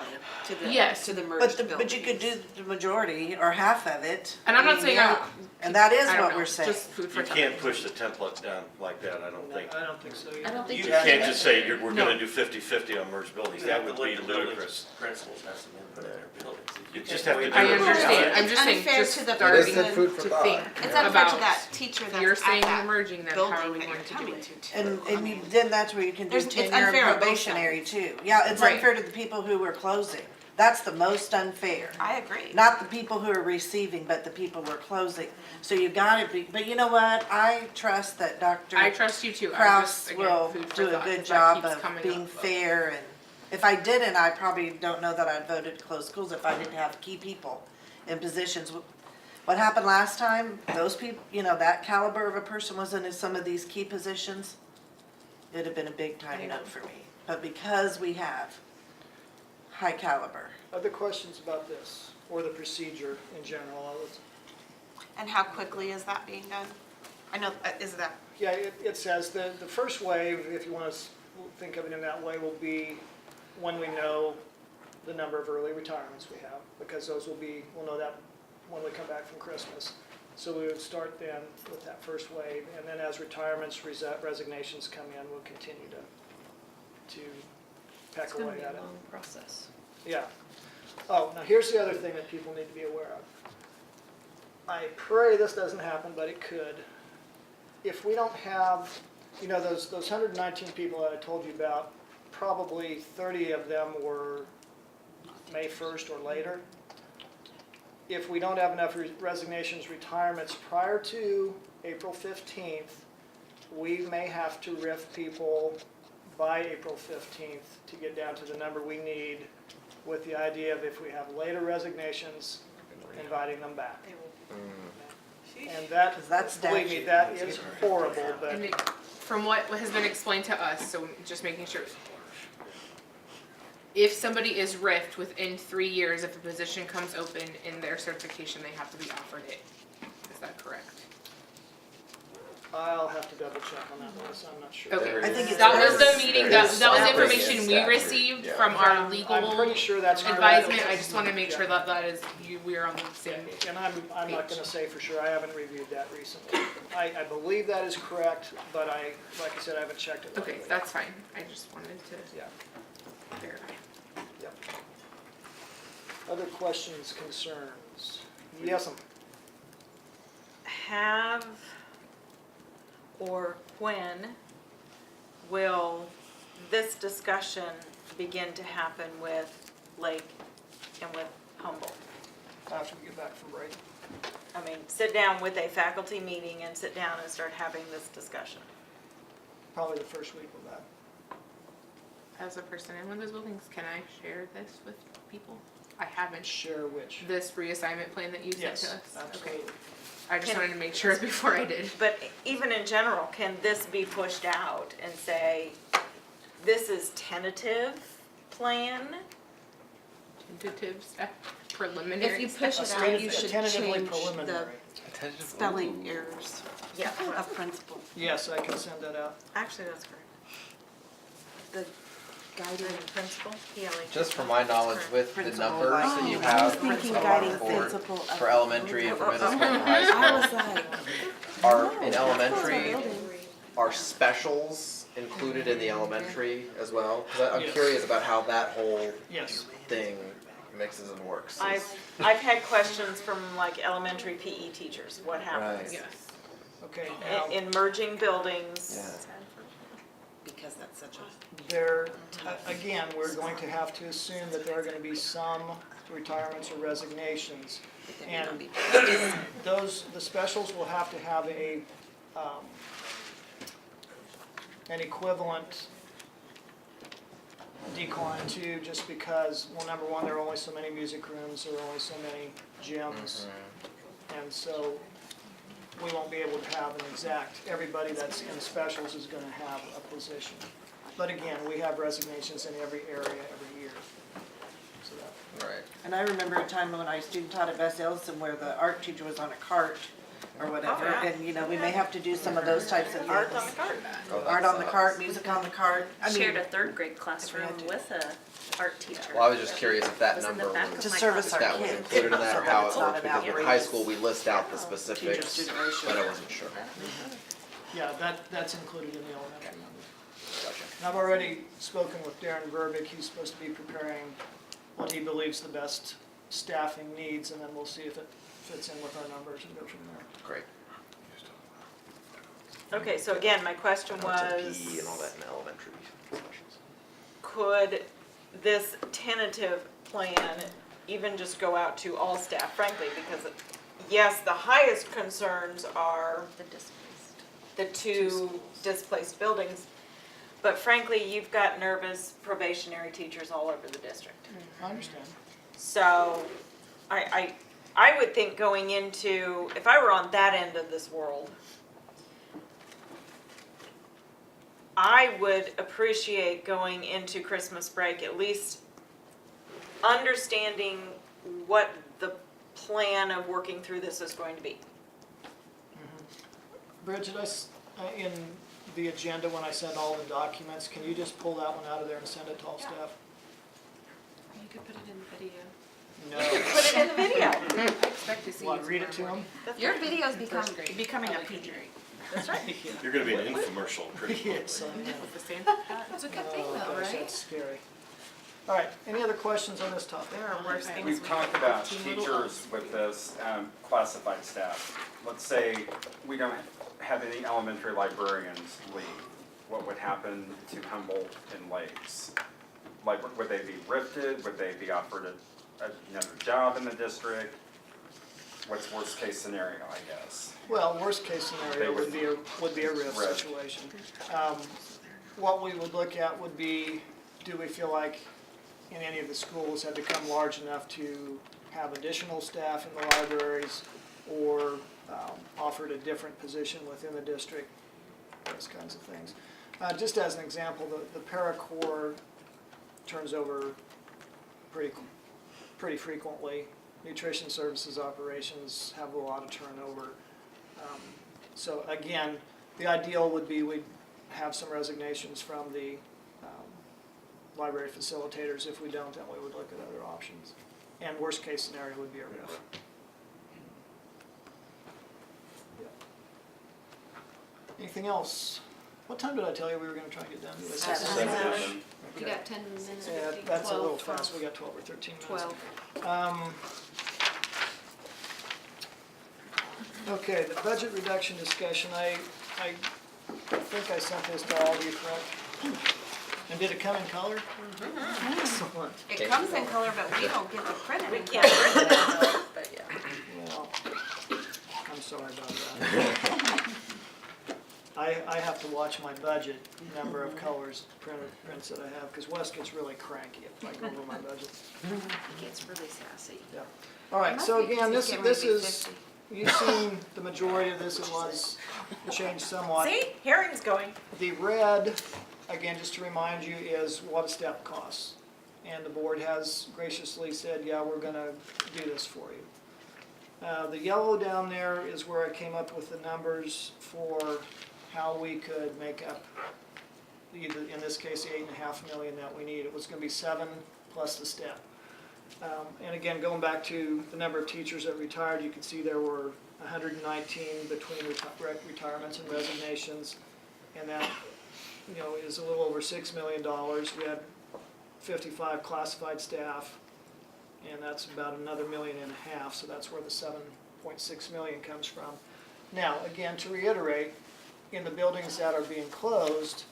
to the, Yes, to the merged buildings. But you could do the majority or half of it. and I'm I not mean, saying yeah. And that is I don't what know, we're saying. just food for You thought. can't push the template down like that, I don't think. I don't think so either. I don't think You you can't just say we're No. gonna do 50-50 on merged buildings, that would be ludicrous. Principals have some input in their buildings. You just have to do I it. understand, I'm It's just saying, unfair just to the starting person food for to thought. think It's unfair about, to that teacher you're that's saying at you're that merging them, how are building we that going you're to do coming it? to too. I And mean, then that's where you can do it's tenure and unfair on both probationary too. Yeah, it's Right. unfair to the people who are closing. That's the most unfair. I agree. Not the people who are receiving, but the people who are closing. So you gotta be, but you know what? I trust that Dr. I trust you too, I'm Kraus just, again, will food for do a thought, good 'cause that job keeps of coming being up. fair, and if I didn't, I probably don't know that I'd voted to close schools if I didn't have key people in positions. What happened last time, those people, you know, that caliber of a person wasn't in some of these key positions, it'd have been a big time no for me. But because we have high caliber. Other questions about this, or the procedure in general? And how quickly is that being done? I know, is that, Yeah, it says the first wave, if you want to think of it in that way, will be when we know the number of early retirements we have, because those will be, we'll know that when we come back from Christmas. So we would start then with that first wave, and then as retirements, resignations come in, we'll continue to peck It's gonna away be at a it. long process. Yeah. Oh, now here's the other thing that people need to be aware of. I pray this doesn't happen, but it could. If we don't have, you know, those 119 people that I told you about, probably 30 of them were May 1st or later. If we don't have enough resignations, retirements prior to April 15th, we may have to RIF people by April 15th to get down to the number we need, with the idea of if we have later resignations, inviting them back. And that, 'Cause that's believe me, statute. that is horrible, but And it- from what has been explained to us, so just making sure. If somebody is RIFed within 3 years, if a position comes open in their certification, they have to be offered it. Is that correct? I'll have to double check on that, Melissa, I'm not sure. Okay, I think it's that was the there meeting, is that was the something in information we statute, received yeah. from our I'm legal pretty sure that's correct. advisement. I just wanna make sure that that is, we are on the same. And I'm not page. gonna say for sure, I haven't reviewed that recently. I believe that is correct, but like I said, I haven't checked it Okay, lately. that's fine. I just wanted to Yeah, verify. yep. Other questions, concerns? Yes, Have or when will this discussion begin to happen with Lake and with Humboldt? after we get back from break. I mean, sit down with a faculty meeting and sit down and start having this discussion. Probably the first week of that. As a person in one of those buildings, can I share this with people? I haven't. Share which? This reassignment plan that you sent Yes, to us? Okay. absolutely. I just Can- wanted to make sure before I did. But even in general, can this be pushed out and say, this is tentative plan? Tentative step, preliminary. if you step. push it Tentative- out, you should tentatively change the preliminary. spelling errors of principal. Yes, I can send that out. Actually, that's correct. The guiding Principal? Just from my knowledge, with the Principal, numbers like- that you I have was thinking on guiding the board principal of for elementary and for middle school and high I school, was like, are in elementary, are specials included in the elementary as well? 'Cause I'm Yes. curious about how that whole Yes. thing mixes and works. I've had questions from like elementary PE teachers, what happens? Right. Yes. Okay, now, In merging buildings, Yeah. because that's such a. there, again, we're going to have to assume that there are gonna be some retirements or resignations. And the specials will have to have a an equivalent decline too, just because, well, number one, there are only so many music rooms, there are only so many gyms. And so we won't be able to have an exact, everybody that's in specials is gonna have a position. But again, we have resignations in every area every year. So that, Right. And I remember a time when I student taught at Bess Ellison where the art teacher was on a cart or whatever, Oh, yeah. and, you know, we may have to do some of those types of things. Art on the cart. Art on the cart, music on the cart. I Shared mean, a third grade classroom with a art teacher. Well, I was just curious if that Was in the number back was, of to my service if our that was kids. included in that, or So how it's it not works, an because with high outrageous school, we list out the teacher specifics, student ratio. but I wasn't sure. yeah, that's included in the elementary number. Gotcha. And I've already spoken with Darren Verbeek, he's supposed to be preparing what he believes the best staffing needs, and then we'll see if it fits in with our numbers and go from there. Great. Okay, so again, my question was, PE and all that in elementary sections. could this tentative plan even just go out to all staff, frankly, because yes, the highest concerns are The displaced. the two displaced buildings, but frankly, you've got nervous probationary teachers all over the district. I understand. So, I would think going into, if I were on that end of this world, I would appreciate going into Christmas break, at least understanding what the plan of working through this is going to be. Bridget, in the agenda, when I send all the documents, can you just pull that one out of there and send it to all staff? You could put it in the video. No. Put it in the video. I expect to see you What, read it to tomorrow them? morning. Your videos First grade, becoming a elementary. PG. That's right. Yeah. You're gonna be an infomercial pretty quick. Yes, I know. The same. It's a good thing Oh, though, gosh, right? that's scary. All right, any other questions on this topic? There are worse things. We've talked about teachers with this classified staff. Let's say we don't have any elementary librarians leave. What would happen to Humboldt and Lakes? Like, would they be rifted? Would they be offered another job in the district? What's worst case scenario, I guess? Well, worst case scenario would be a RIF RIF. situation. What we would look at would be, do we feel like in any of the schools have become large enough to have additional staff in the libraries or offered a different position within the district, those kinds of things. Just as an example, the paracorps turns over pretty frequently. Nutrition services operations have a lot of turnover. So again, the ideal would be we'd have some resignations from the library facilitators. If we don't, then we would look at other options. And worst case scenario would be a RIF. Yeah. Anything else? What time did I tell you we were gonna try and get done? Did I say 7. You got 10 minutes. Yeah, 15, that's a little 12, fast, we got 12 or 13 minutes. 12. Okay, the budget reduction discussion, I think I sent this to all of you, correct? And did it come in color? Excellent. It comes in color, but we don't get to print it We in can't color. print it out, but yeah. Well, I'm sorry about that. I have to watch my budget number of colors prints that I have, because Wes gets really cranky if I go over my budget. He gets really sassy. Yeah. All right, so again, this is, you've seen the majority of this, it was changed somewhat. See, hearing's going. The red, again, just to remind you, is what a step costs. And the board has graciously said, yeah, we're gonna do this for you. The yellow down there is where I came up with the numbers for how we could make up, either, in this case, the 8.5 million that we need. It was gonna be 7 plus the step. And again, going back to the number of teachers that retired, you can see there were 119 between retirements and resignations. And that, you know, is a little over $6 million. We had 55 classified staff, and that's about another $1.5 million, so that's where the 7.6 million comes from. Now, again, to reiterate, in the buildings that are being closed,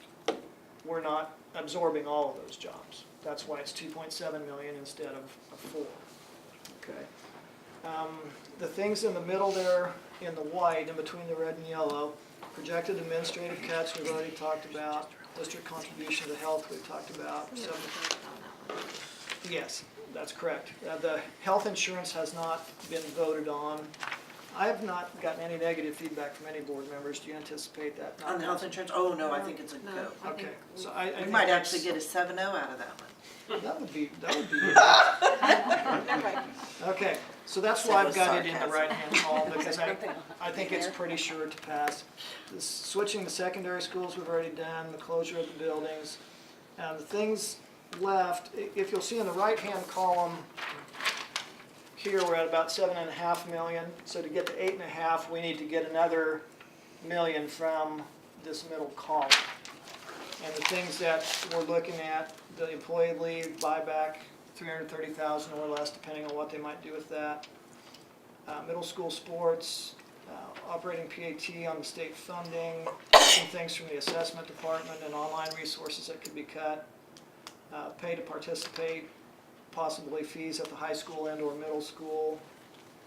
we're not absorbing all of those jobs. That's why it's 2.7 million instead of 4. Okay. The things in the middle there, in the white, in between the red and yellow, Projected administrative cuts, we've already talked about. District contribution to health, we've talked about. Yes, that's correct. The health insurance has not been voted on. I have not gotten any negative feedback from any board members. Do you anticipate that? On the health insurance, oh, no, I think it's a No, go. I Okay, think so I We think might that's- actually get a 7-0 out of that one. That would be Never mind. okay, so that's why I've got it in the right-hand column, because I think it's pretty sure to pass. This switching the secondary schools, we've already done, the closure of the buildings. The things left, if you'll see in the right-hand column, here we're at about 7.5 million. So to get to 8.5, we need to get another million from this middle column. And the things that we're looking at, the employee leave, buyback, 330,000 or less, depending on what they might do with that. Middle school sports, operating PAT on the state funding, some things from the assessment department and online resources that could be cut. Pay to participate, possibly fees at the high school and or middle school.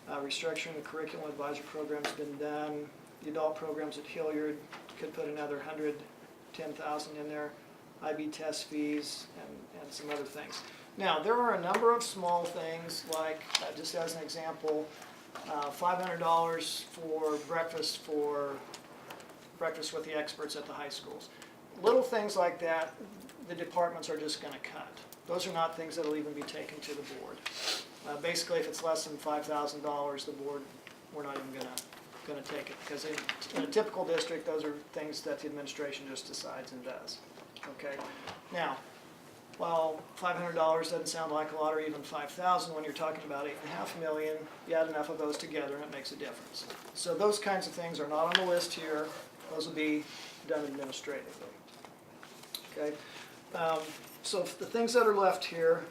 Restructuring the curriculum advisor program's been done. The adult programs at Hilliard could put another 110,000 in there. IB test fees and some other things. Now, there are a number of small things, like, just as an example, $500 for breakfast with the experts at the high schools. Little things like that, the departments are just gonna cut. Those are not things that'll even be taken to the board. Basically, if it's less than $5,000, the board, we're not even gonna take it, because in a typical district, those are things that the administration just decides and does. Okay, now, while $500 doesn't sound like a lot, or even 5,000, when you're talking about 8.5 million, you add enough of those together and it makes a difference. So those kinds of things are not on the list here. Those will be done administratively. Okay, so the things that are left here,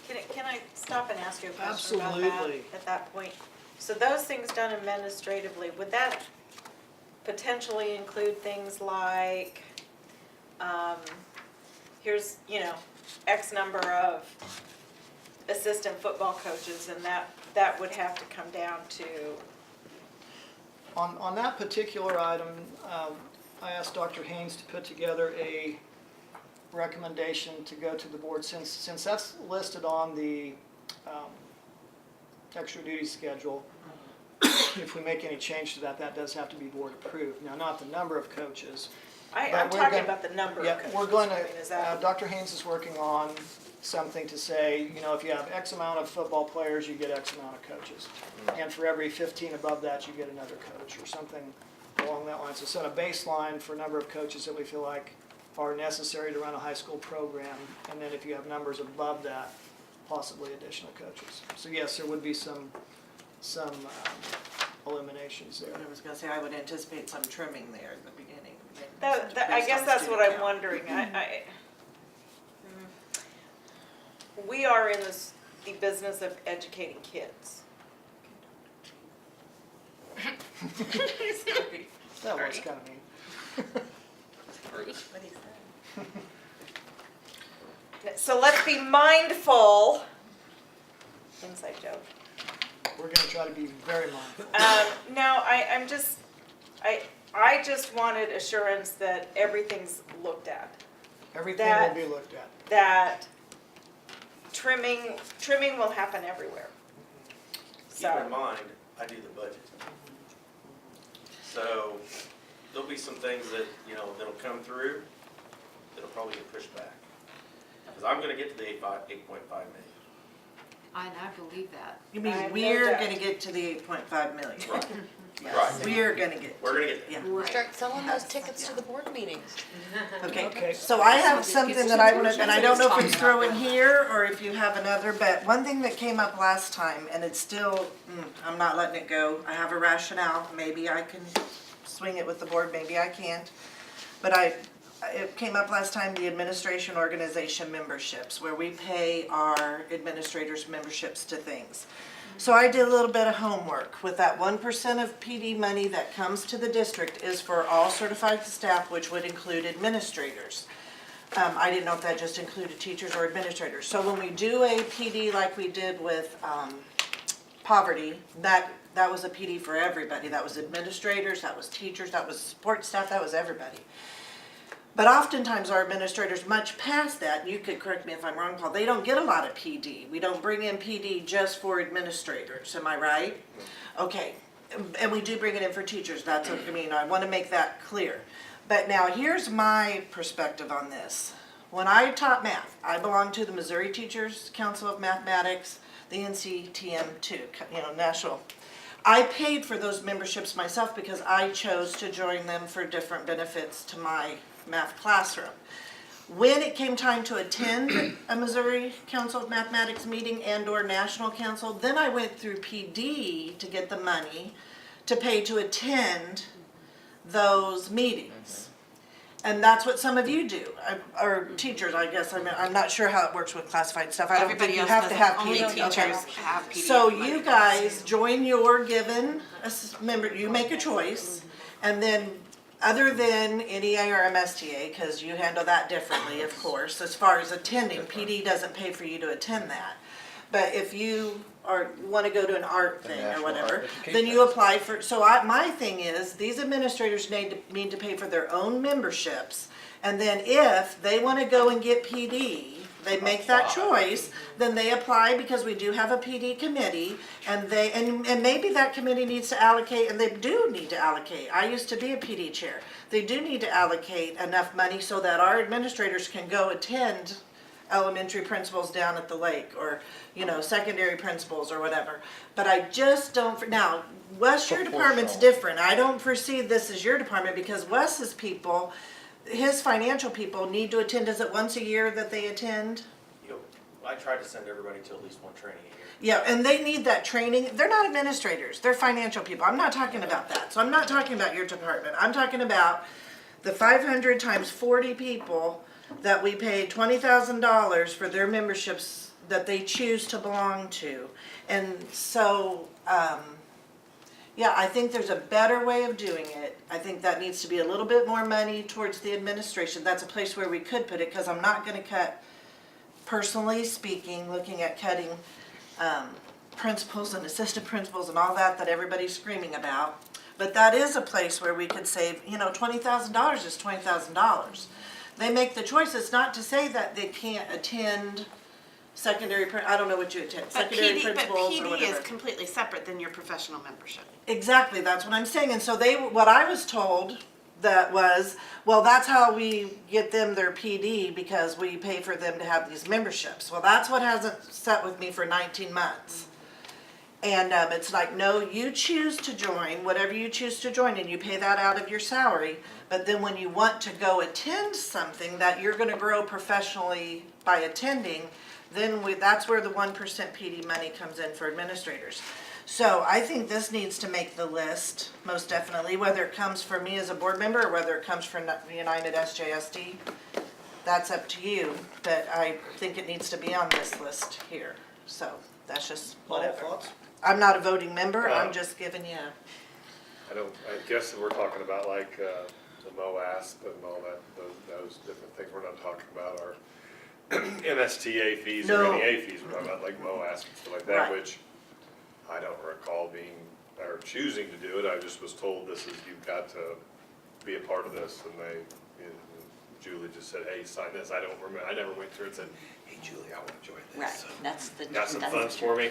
Can I stop and ask you a question about that absolutely. at that point? So those things done administratively, would that potentially include things like, here's, X number of assistant football coaches, and that would have to come down to, On that particular item, I asked Dr. Haynes to put together a recommendation to go to the board, since that's listed on the extra duty schedule. If we make any change to that, that does have to be board approved. Now, not the number of coaches. I'm But we're talking gonna- about the number of Yeah, coaches. we're going I mean, is that- to, Dr. Haynes is working on something to say, if you have X amount of football players, you get X amount of coaches. And for every 15 above that, you get another coach, or something along that line. So set a baseline for a number of coaches that we feel like are necessary to run a high school program. And then if you have numbers above that, possibly additional coaches. So yes, there would be some eliminations there. I was gonna say, I would anticipate some trimming there at the beginning. I based guess on that's what student I'm count. wondering. We are in the business of educating kids. That was kind of mean. So let's be mindful, inside joke. We're going to try to be very mindful. No, I just wanted assurance that everything's looked at. Everything will be looked at. That trimming will happen everywhere. Keep in mind, I do the budget. So there'll be some things that, that'll come through, that'll probably get pushed back. Because I'm gonna get to the 8.5 million. I believe that. You mean I have no we're doubt. gonna get to the 8.5 million? Right. Yes, Right. we're gonna get. We're gonna get there. Yeah. Start selling those tickets to the board meetings. Okay, Okay. so I have something that I want to, and I don't know if it's thrown here or if you have another, but one thing that came up last time, and it's still, I'm not letting it go. I have a rationale, maybe I can swing it with the board, maybe I can't. But it came up last time, the administration organization memberships, where we pay our administrators memberships to things. So I did a little bit of homework. With that 1% of PD money that comes to the district is for all certified staff, which would include administrators. I didn't know if that just included teachers or administrators. So when we do a PD like we did with poverty, that was a PD for everybody. That was administrators, that was teachers, that was support staff, that was everybody. But oftentimes our administrators, much past that, and you could correct me if I'm wrong, Paul, they don't get a lot of PD. We don't bring in PD just for administrators, am I right? Okay, and we do bring it in for teachers, that's what I mean, I wanna make that clear. But now here's my perspective on this. When I taught math, I belonged to the Missouri Teachers Council of Mathematics, the NCTM2, national. I paid for those memberships myself because I chose to join them for different benefits to my math classroom. When it came time to attend a Missouri Council of Mathematics meeting and or National Council, then I went through PD to get the money to pay to attend those meetings. And that's what some of you do, or teachers, I guess. I mean, I'm not sure how it works with classified stuff. I don't think Everybody you else have to have doesn't, only PD. Okay. teachers have PD. So you guys join your given member, you make a choice, and then other than NEA or MSTA, because you handle that differently, of course, as far as attending, PD doesn't pay for you to attend that. But if you want to go to an art thing or whatever, then you apply for, so my thing is, these administrators need to pay for their own memberships, and then if they want to go and get PD, they make that choice, then they apply, because we do have a PD committee, and maybe that committee needs to allocate, and they do need to allocate. I used to be a PD chair. They do need to allocate enough money so that our administrators can go attend elementary principals down at the lake, or, secondary principals or whatever. But I just don't, now, Wes, your department's different. I don't foresee this as your department, because Wes's people, his financial people need to attend. Is it once a year that they attend? I try to send everybody to at least one training a year. Yeah, and they need that training. They're not administrators, they're financial people. I'm not talking about that. So I'm not talking about your department. I'm talking about the 500 times 40 people that we paid $20,000 for their memberships that they choose to belong to. And so, yeah, I think there's a better way of doing it. I think that needs to be a little bit more money towards the administration. That's a place where we could put it, because I'm not gonna cut, personally speaking, looking at cutting principals and assistant principals and all that everybody's screaming about. But that is a place where we could save, $20,000 is $20,000. They make the choice. It's not to say that they can't attend secondary, I don't know what you attend, secondary principals or But whatever. PD is completely separate than your professional membership. Exactly, that's what I'm saying. And so what I was told that was, well, that's how we get them their PD, because we pay for them to have these memberships. Well, that's what hasn't set with me for 19 months. And it's like, no, you choose to join, whatever you choose to join, and you pay that out of your salary. But then when you want to go attend something that you're gonna grow professionally by attending, then that's where the 1% PD money comes in for administrators. So I think this needs to make the list, most definitely, whether it comes from me as a board member or whether it comes from United SJSD. That's up to you, but I think it needs to be on this list here. So that's just whatever. Thoughts? I'm not a voting member, I'm just giving you. I guess we're talking about like the MOASP and all that, those different things. We're not talking about our MSTA fees or No. NEA fees. We're talking about like MOASP and stuff like that, Right. which I don't recall or choosing to do it. I just was told you've got to be a part of this, and Julie just said, hey, sign this. I don't remember, I never went through it and said, hey, Julie, I want to join this. Right, that's the. Got some that's funds the- for me.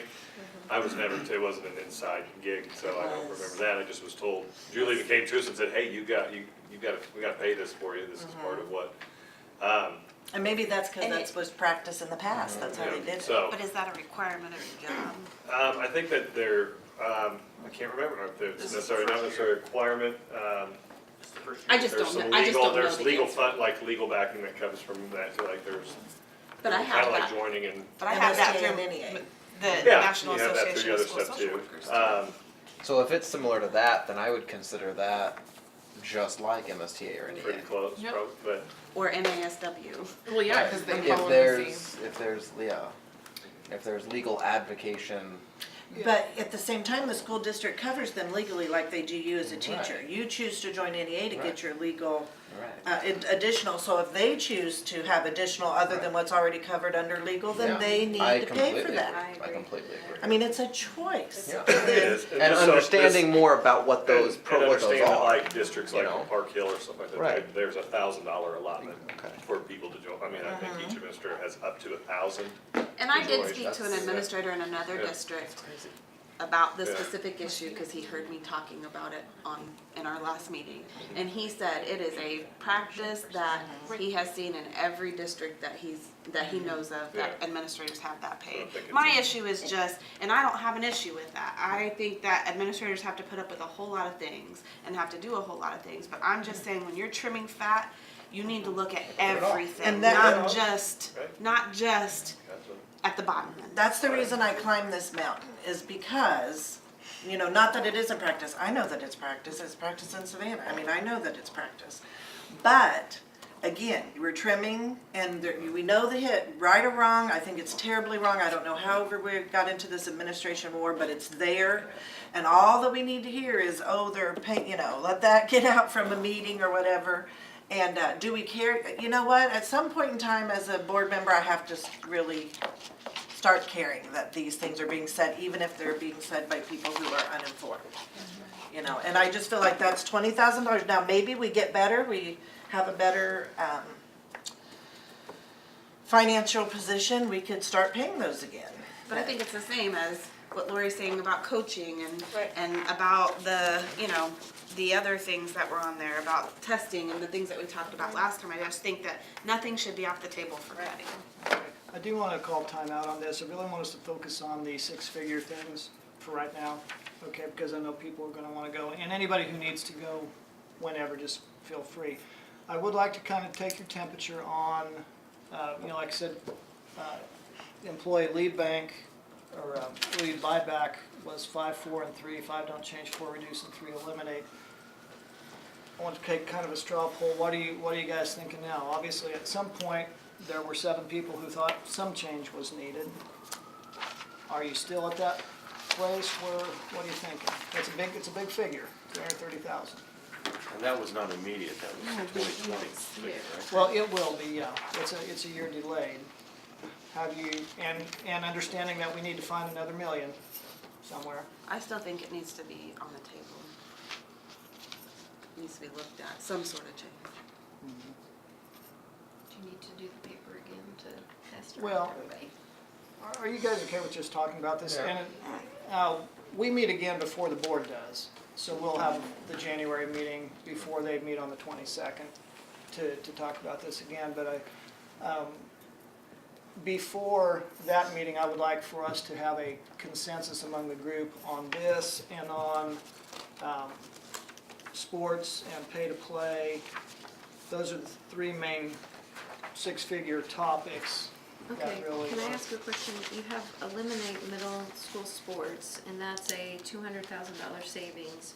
I was never, it wasn't an inside gig, so I don't remember that. I just was told, Julie even came to us and said, hey, we gotta pay this for you. This is part of what. And maybe that's because And that's was practice in the past, that's how they did it. So, But is that a requirement of your job? I think that I can't remember if it's necessarily, not necessarily a requirement. It's the first I year. just There's don't some know, I just legal, don't know there's the legal answer. fund, like legal backing that comes from that, too. Like there's, But I kind have of like that, joining in. but I have that MSTA through and NEA. the Yeah, National you have that through Association the of other School stuff Social too. Workers. So if it's similar to that, then I would consider that just like MSTA or Pretty NEA. close, Yep. probably, but. Or MASW. Well, yeah, because they If follow the there's, same. if there's legal advocation, But at the same time, the school district covers them legally like they do you as a teacher. Right. You choose to join NEA to Right. get your legal additional, so if they choose to have additional other than what's already covered under legal, then Yeah. they need to pay for that. I completely agree. I mean, it's a choice. Yeah. It is. And just so understanding this- more about what those, and what those understand that are. like districts you like know? Park Hill or something like that, Right. there's $1,000 allotment Okay. for people to join. I mean, I think each administrator has up to 1,000. And I did Enjoy. speak to an That's- administrator in another Yeah. district about this Yeah. specific issue, because he heard me talking about it in our last meeting. And he said it is a practice that he has seen in every district that he knows of, that Yeah. administrators have that I paid. don't think it's My a- issue is just, and I don't have an issue with that, I think that administrators have to put up with a whole lot of things and have to do a whole lot of things, but I'm just saying, when you're trimming fat, you need to look at everything, And that- not just That's at the bottom end. That's the reason I climb this mountain, is because, you know, not that it isn't practice, I know that it's practice in Savannah, I mean, I know that it's practice. But, again, we're trimming, and we know the hit, right or wrong, I think it's terribly wrong, I don't know however we got into this administration war, but it's there. And all that we need to hear is, oh, they're paying, you know, let that get out from a meeting or whatever. And do we care? You know what, at some point in time, as a board member, I have to really start caring that these things are being said, even if they're being said by people who are uninformed. You know, and I just feel like that's $20,000. Now, maybe we get better, we have a better financial position, we could start paying those again. But I think it's the same as what Lori's saying about coaching Right. and about the, you know, the other things that were on there about testing and the things that we talked about last time. I just think that nothing should be off the table for cutting. I do want to call timeout on this. I really want us to focus on the six-figure things for right now, okay? Because I know people are going to want to go, and anybody who needs to go whenever, just feel free. I would like to kind of take your temperature on, you know, like I said, employee lead bank, or lead buyback was 5, 4, and 3. 5 don't change, 4 reduce, and 3 eliminate. I want to take kind of a straw poll. What are you guys thinking now? Obviously, at some point, there were 7 people who thought some change was needed. Are you still at that place where, what are you thinking? It's a big figure, 330,000. And that was not immediate, that was 2020 figure, right? Well, it will be, yeah. It's a year delayed. Have you, and understanding that we need to find another million somewhere. I still think it needs to be on the table. It needs to be looked at, some sort of change. Do you need to do the paper again to test Well, everybody? Are you guys okay with just talking about this? Yeah. And we meet again before the board does, so we'll have the January meeting before they meet on the 22nd to talk about this again. But before that meeting, I would like for us to have a consensus among the group on this and on sports and pay to play. Those are the 3 main 6-figure topics. that Okay, really can I are- ask a question? You have eliminate middle school sports, and that's a $200,000 savings.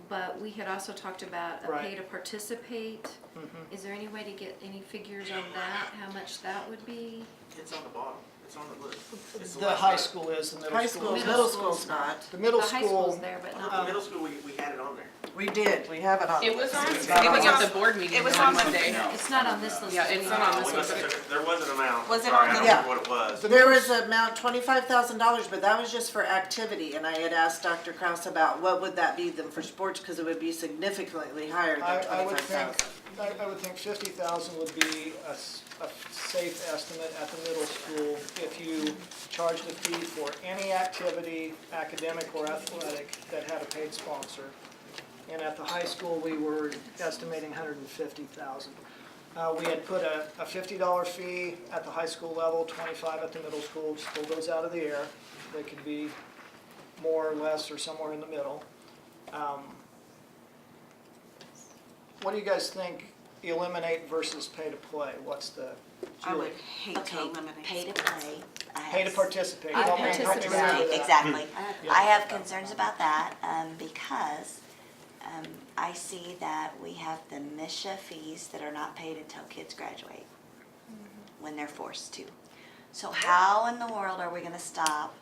But we had also talked about a Right. pay to participate. Mhm. Is there any way to get any figures on that, how much that would be? It's on the bottom, it's on the list. It's The last high item. school is, the High middle school, school. middle school's not. The middle The high school's school, there, but The not. middle school, we had it on there. We did, we have it on. It was on, It's not speaking on. of the board meeting It was on on the- Monday. It's not on this list. Yeah, it's not on this We must have list. took it- There was an amount. Was it Sorry, on I the- don't Yeah. remember what it was. There was an amount, $25,000, but that was just for activity, and I had asked Dr. Kraus about what would that be then for sports, because it would be significantly higher than I would 25,000. think, I would think 50,000 would be a safe estimate at the middle school if you charged a fee for any activity, academic or athletic, that had a paid sponsor. And at the high school, we were estimating 150,000. We had put a $50 fee at the high school level, 25 at the middle school, just pull those out of the air. They could be more or less or somewhere in the middle. What do you guys think, eliminate versus pay to play? What's the, I Julie? would hate to Okay, eliminate. pay to play. Pay to participate. I Help me participate. remember that. Exactly. Yeah. I have concerns about that, because I see that we have the MISHA fees that are not paid until kids graduate, when they're forced to. So how in the world are we gonna stop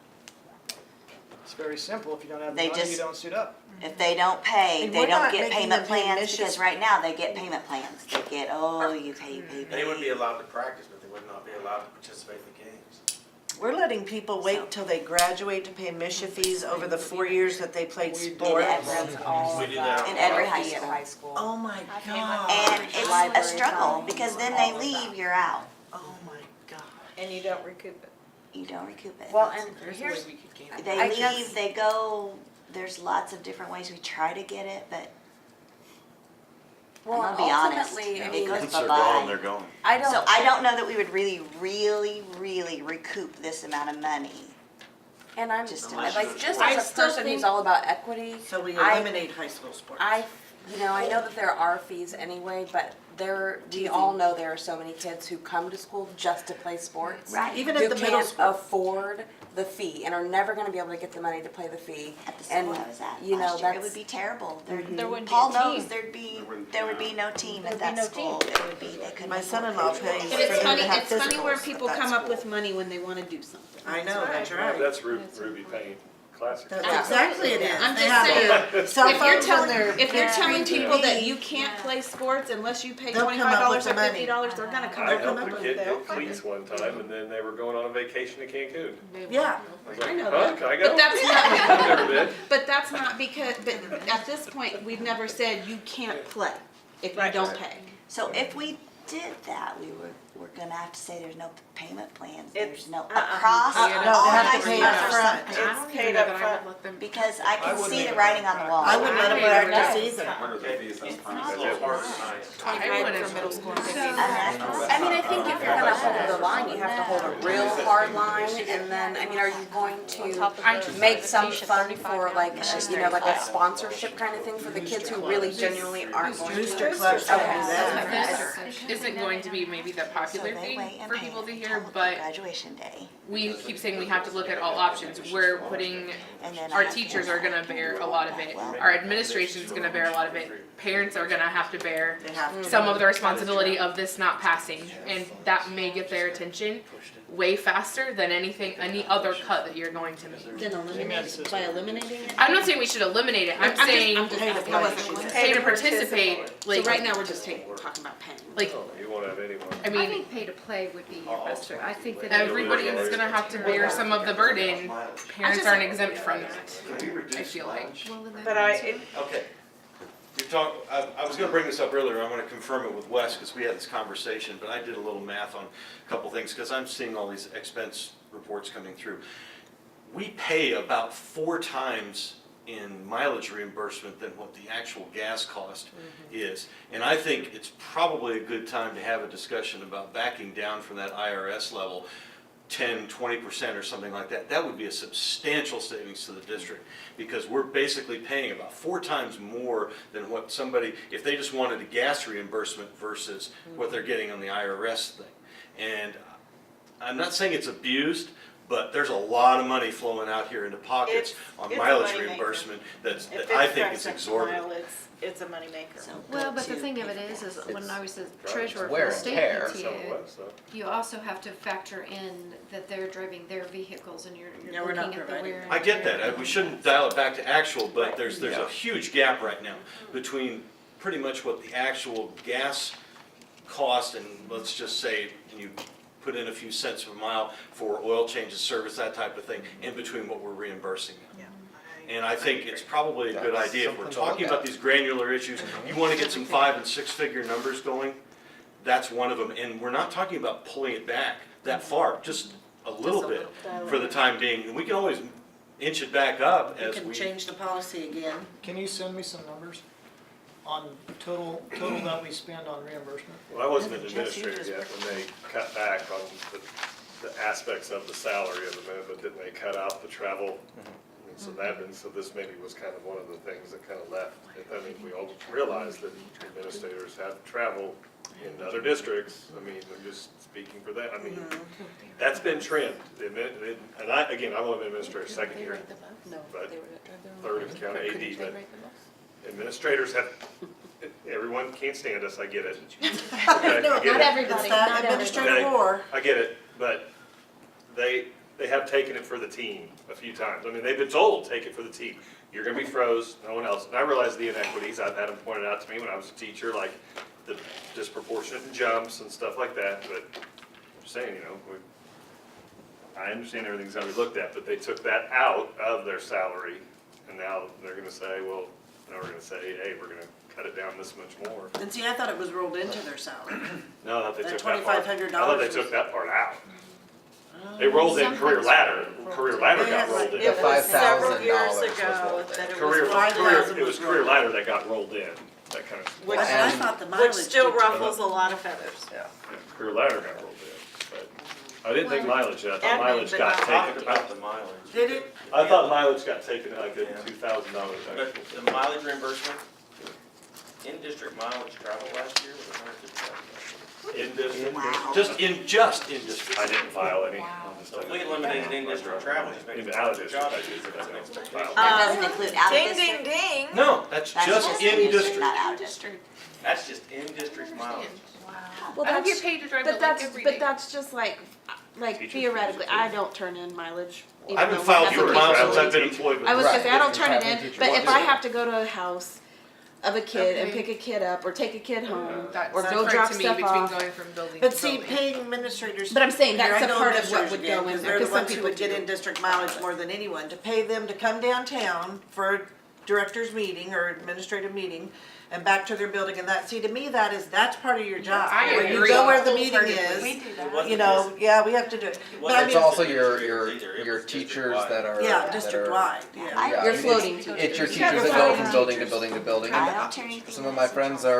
It's very simple. If you don't have the They money, you just- don't suit up. If they don't pay, And they we're don't not get making payment them pay plans, missions. because right now they get payment plans. They get, oh, you pay. They would be allowed to practice, but they would not be allowed to participate in the games. We're letting people wait till they graduate to pay mission fees over the 4 years that they played sports. That's all We do that In every high at school. high school. Oh my God. And it's a struggle, because then they leave, you're out. Oh my God. And you don't recoup it. You don't recoup it. Well, and There's a way here's, we could gain it. They I guess- leave, they go, there's lots of different ways we try to get it, but well, I'm gonna be honest, ultimately, I it mean, goes Once they're gone, they're bye-bye. gone. I don't. So I don't know that we would really recoup this amount of money. And I'm Just like, just I as a still person who's think- all about equity, So we I- eliminate high school sports. I know that there are fees anyway, but we all know there are so many kids who come to school just to play sports. Right. Even Who at the middle can't school. afford the fee and are never gonna be able to get the money to pay the fee. At the school And, I was at you know, last year, it that's- would be terrible. There wouldn't be Paul a knows team. there would be no team at There'd be that no school. team. It would be, they couldn't. My afford son-in-law it. pays And for it's them funny, to have it's funny where physicals people at that come up school. with money when they wanna do something. I know, that's right. That's Ruby Payne Classic. That's exactly it is. I'm They just have saying, their cell If you're phones telling, and their if you're telling screen people that TV. you can't play sports unless you pay They'll come up $25 with or the money. $50, they're gonna come I up helped with a it. kid get cleats one time, and then they were going on a vacation to Cancun. Yeah, I was like, I know huh, that. can I go? But that's not, I've never been. but that's not because, but at this point, we've never said you can't play if you don't pay. So if we did that, we're gonna have to say there's no payment plans, there's no uh-uh. across all Yeah, no, they have high to pay schools up or front. something. I don't paid even know up that I front. would let them. Because I can wouldn't see the even writing on the wall. I wouldn't let them practice either. What are the fees up front? It's hard to find. I wouldn't. I mean, I think if you're gonna hold the line, you have to hold a real hard line, and then, I mean, are you going to make some fund for like, you know, like a sponsorship kind of thing for the kids who really genuinely aren't going to? Booster clubs can do Okay. that. This isn't going to be maybe the So popular they thing wait and for pay people to until hear, but graduation day. we keep saying we have to look at all options. We're putting, And then I our have to teachers go are back gonna and bear a roll lot of that it. well. Our administration's gonna bear a lot of it. Parents are gonna have to bear They have to. some of the responsibility of this not passing. And that may get their attention way faster than any other cut that you're going to make. Then eliminate, by eliminating it? I'm not saying we should eliminate it. I'm saying I'm just asking what she said. pay to participate, So like, right now, we're just talking about paying. like, Oh, you won't have anyone. I I mean, think pay to play would be your best fit. I think that. everybody is gonna have to bear some of the burden. Parents aren't exempt from that, I feel like. But Okay. I was gonna bring this up earlier, I wanna confirm it with Wes, because we had this conversation, but I did a little math on a couple things, because I'm seeing all these expense reports coming through. We pay about 4 times in mileage reimbursement than what the actual gas cost is. And I think it's probably a good time to have a discussion about backing down from that IRS level, 10, 20% or something like that. That would be a substantial savings to the district, because we're basically paying about 4 times more than what somebody, if they just wanted a gas reimbursement versus what they're getting on the IRS thing. And I'm not saying it's abused, but there's a lot of money flowing out here into pockets on it's a mileage moneymaker. reimbursement that if I it's think is cents a exorbitant. mile, it's a moneymaker. So Well, go but the to thing of pay it is for when I was the treasurer wear for the and state tear. Some PTA, was, so. you also have to factor in that they're driving their vehicles and you're Yeah, we're not looking at the providing wear and I get tear. that, we shouldn't dial it back to actual, but there's a huge gap right now between pretty much what the actual gas cost and, let's just say, you put in a few cents a mile for oil changes, service, that type of thing, in between what we're reimbursing now. And I think it's probably a good That's idea, if we're something to look talking about at. these granular issues, you wanna get some 5- and 6-figure numbers going, that's one of them, and we're not talking about pulling it back that far, just a little bit for the time being, and we can always inch it back up You as can we. change the policy again. Can you send me some numbers on total that we spend on reimbursement? Well, I wasn't an administrator yet when they cut back on the aspects of the salary of the minute, but didn't they cut out the travel? And so this maybe was kind of one of the things that kind of left. I mean, we all realized that administrators have travel in other districts. I mean, I'm just speaking for that. I mean, that's been trimmed. And I'm only an administrator second year, but third if you count AD, but administrators have, everyone can't stand us, I get it. Okay, I get it. It's that administrative war. I get it, but they have taken it for the team a few times. I mean, they've been told, take it for the team. You're gonna be froze, no one else. And I realize the inequities, I've had them pointed out to me when I was a teacher, like the disproportionate jumps and stuff like that, but I'm just saying, I understand everything's gotta be looked at, but they took that out of their salary, and now they're gonna say, well, now we're gonna say, hey, we're gonna cut it down this much more. And see, I thought it was rolled into their salary. No, I thought they That took that part. I $2,500 thought they was- took that part out. They rolled in career ladder got rolled in. It was several $5,000 years was ago rolled in. that it Career, was 5,000 it was career rolled. ladder that got rolled in, that kind of. Which- I And- thought the mileage. Which still did too. ruffles a lot of feathers. Yeah. Yeah, career ladder got rolled in, but I didn't think mileage, I thought Admin, mileage but got not Talked taken. about the mileage. Did it? I thought mileage got taken like Yeah. at $2,000 But actually. the mileage reimbursement, in-district mileage travel last year was $150,000. In district, Just in district. I didn't file any. I'll just So if tell we you. eliminated in-district travel, just make In it the out a district, job. I usually don't file. That doesn't include out of Ding, district? ding, ding. No, that's just in district. Not out of district. That's just in-district mileage. Well, I don't that's, get paid to drive but to like that's, every but day. that's just like Teachers theoretically, use it too. I don't turn in mileage. even I haven't though we filed have your the miles since capability. I've been employed with I was Right, gonna say, I don't if turn you're it traveling in, teacher, but what if is I it? have to go to a house of a kid and Okay. pick a kid up or take a kid home That's or go different drop to me stuff between off. going from building But to see, building. paying administrators. But I'm saying Here, that's I a know part of what administrators would again, go in 'cause there, they're the 'cause some ones who people would get do. in district mileage more than anyone, to pay them to come downtown for a director's meeting or administrative meeting and back to their building and that, see, to me, that's part of your job. I Where you agree. go where the meeting Wholeheartedly. is, It wasn't you know, just- yeah, we have to do it. it But I wasn't It's mean, also administrators either, it your was teachers district-wide. that are. yeah, that are- district-wide, yeah. Yeah, Your I mean, floating it's teachers. your Yeah, teachers your that go floating from building to teachers. building to building. I don't turn anything Some of in my as friends well.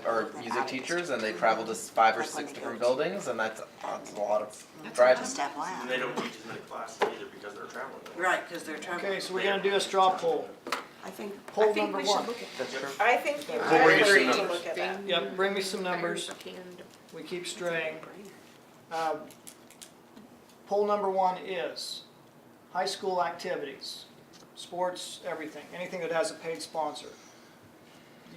are music teachers and they travel to 5 or 6 different buildings and that's a lot of driving. Just FYI. And they don't teach as many classes either because they're traveling. Right, because they're traveling. Okay, so we're gonna do a straw poll. I think Poll we should number look one. at that. That's true. I think you We'll bring you some agree to numbers. look at that. Yep, bring me some numbers. We keep straying. Poll number one is high school activities, sports, everything, anything that has a paid sponsor.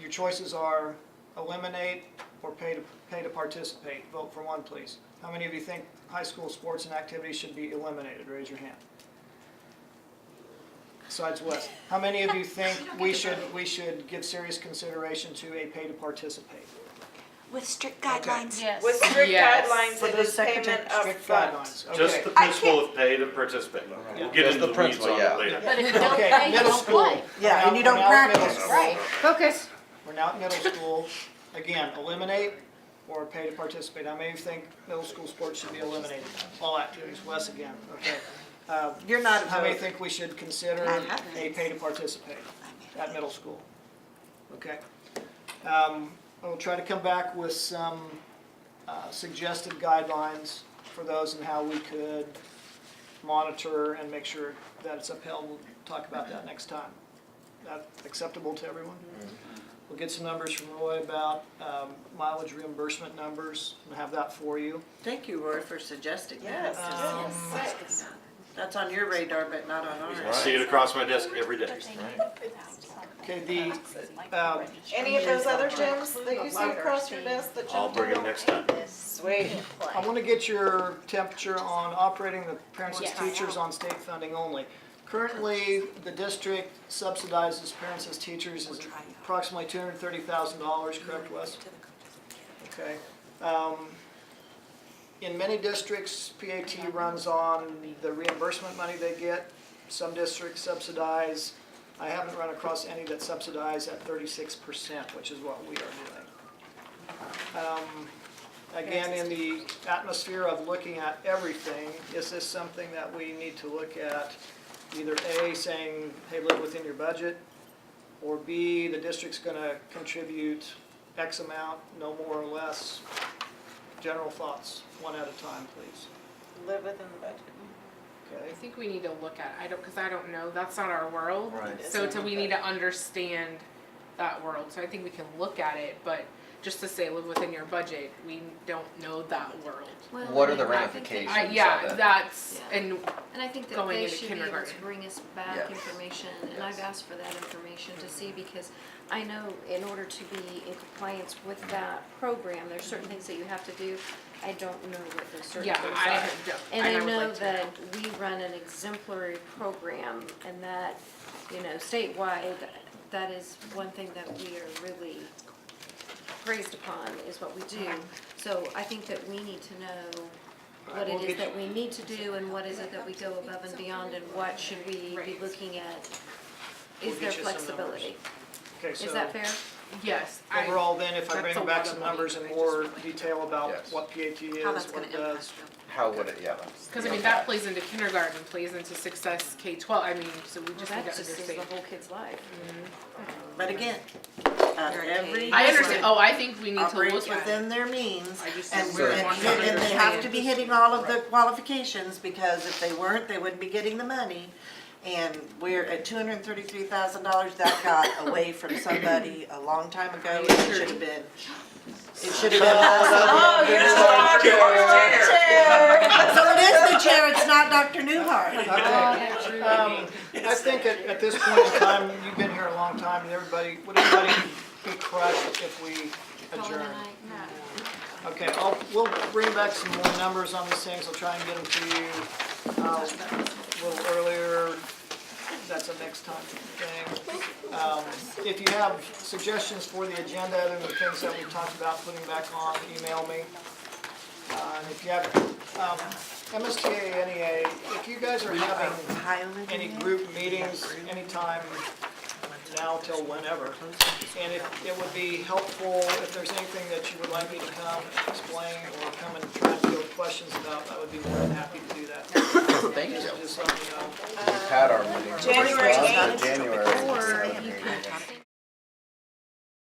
Your choices are eliminate or pay to participate. Vote for one, please. How many of you think high school sports and activities should be eliminated? Raise your hand. Besides Wes. How many of you think we should give serious consideration to a pay to participate? With strict guidelines. Yes. With strict Yes. guidelines, For it the is payment secretary, up Strict front. guidelines, Just okay. the principle of pay to participate. We'll get Just into the the weeds principle, on yeah. it later. But if you don't Okay, pay, you middle don't school. play. Yeah, and you We're don't now at middle practice. school. Right. Focus. We're now at middle school. Again, eliminate or pay to participate. How many of you think middle school sports should be eliminated? All activities. Wes again, okay. You're not a How many vote. think we should consider a pay to participate at middle school? Okay. I'll try to come back with some suggested guidelines for those and how we could monitor and make sure that it's upheld. We'll talk about that next time. That acceptable to everyone? We'll get some numbers from Roy about mileage reimbursement numbers and have that for you. Thank you, Roy, for suggesting that. Yes, That's on your radar, but not on I ours. see it across my desk every day. Okay, the, Any of those other gyms that you see across your desk that I'll jumped bring them out? next time. Sweet. I want to get your temperature on operating the parents as teachers on state funding only. Currently, the district subsidizes parents as teachers is approximately $230,000, correct, Wes? Okay. In many districts, PAT runs on the reimbursement money they get. Some districts subsidize. I haven't run across any that subsidize at 36%, which is what we are doing. Again, in the atmosphere of looking at everything, is this something that we need to look at? Either A, saying, hey, live within your budget, or B, the district's gonna contribute X amount, no more or less. General thoughts, one at a time, please. Live within the budget. Okay. I think we need to look at, because I don't know, that's not our world. Right. So we need to understand that world. So I think we can look at it, but just to say live within your budget, we don't know that world. Well, What are the I think that- ramifications of Yeah, it? that's, Yeah. and And I think that going they into should be able to kindergarten. bring us back Yes. information, and I've asked for that information to see, because I know in order to be in compliance with that program, there's certain things that you have to do. I don't know what those certain Yeah, things I are. don't- And I I would know like to that we run an exemplary program, and that, statewide, that is one thing that we are really praised upon, is what we do. So I think that we need to know what We'll it is get that we need to do, and what is it that we go above and beyond, and what should we be looking at? We'll Is there get you some flexibility? Okay, Is so that fair? yes. overall then, if I that's bring a back lot some of money, numbers in I just more would like to detail about Yes. what PAT How is, that's what gonna it impact does. them. How would it, yeah. Because I mean, that plays into kindergarten, plays into success K-12, I mean, so we Well, just need that to just is understand. the whole kid's life. But again, every I understand, district oh, I think we need to operates look at it. within their means, I just and really want to and they have to be understand. hitting all of the qualifications, because if they weren't, they wouldn't be getting the money. And we're at $233,000, that got away from somebody a long time ago, it should have been, Oh, you're Dr. Chair. So it is the chair, it's not Dr. Newhart. Okay, I think at this point in time, you've been here a long time, and would everybody be crushed if we adjourn? Okay, we'll bring back some more numbers on these things, I'll try and get them to you a little earlier. That's a next time thing. If you have suggestions for the agenda, other than the things that we talked about putting back on, email me. And if you have, MSTA, NEA, if you guys are having any group meetings anytime now till whenever, and it would be helpful if there's anything that you would like me to come and explain or come and try and field questions about, I would be more than happy to do that. Thank you. Just let me know. We've had our meeting. January 8th. January. Or you can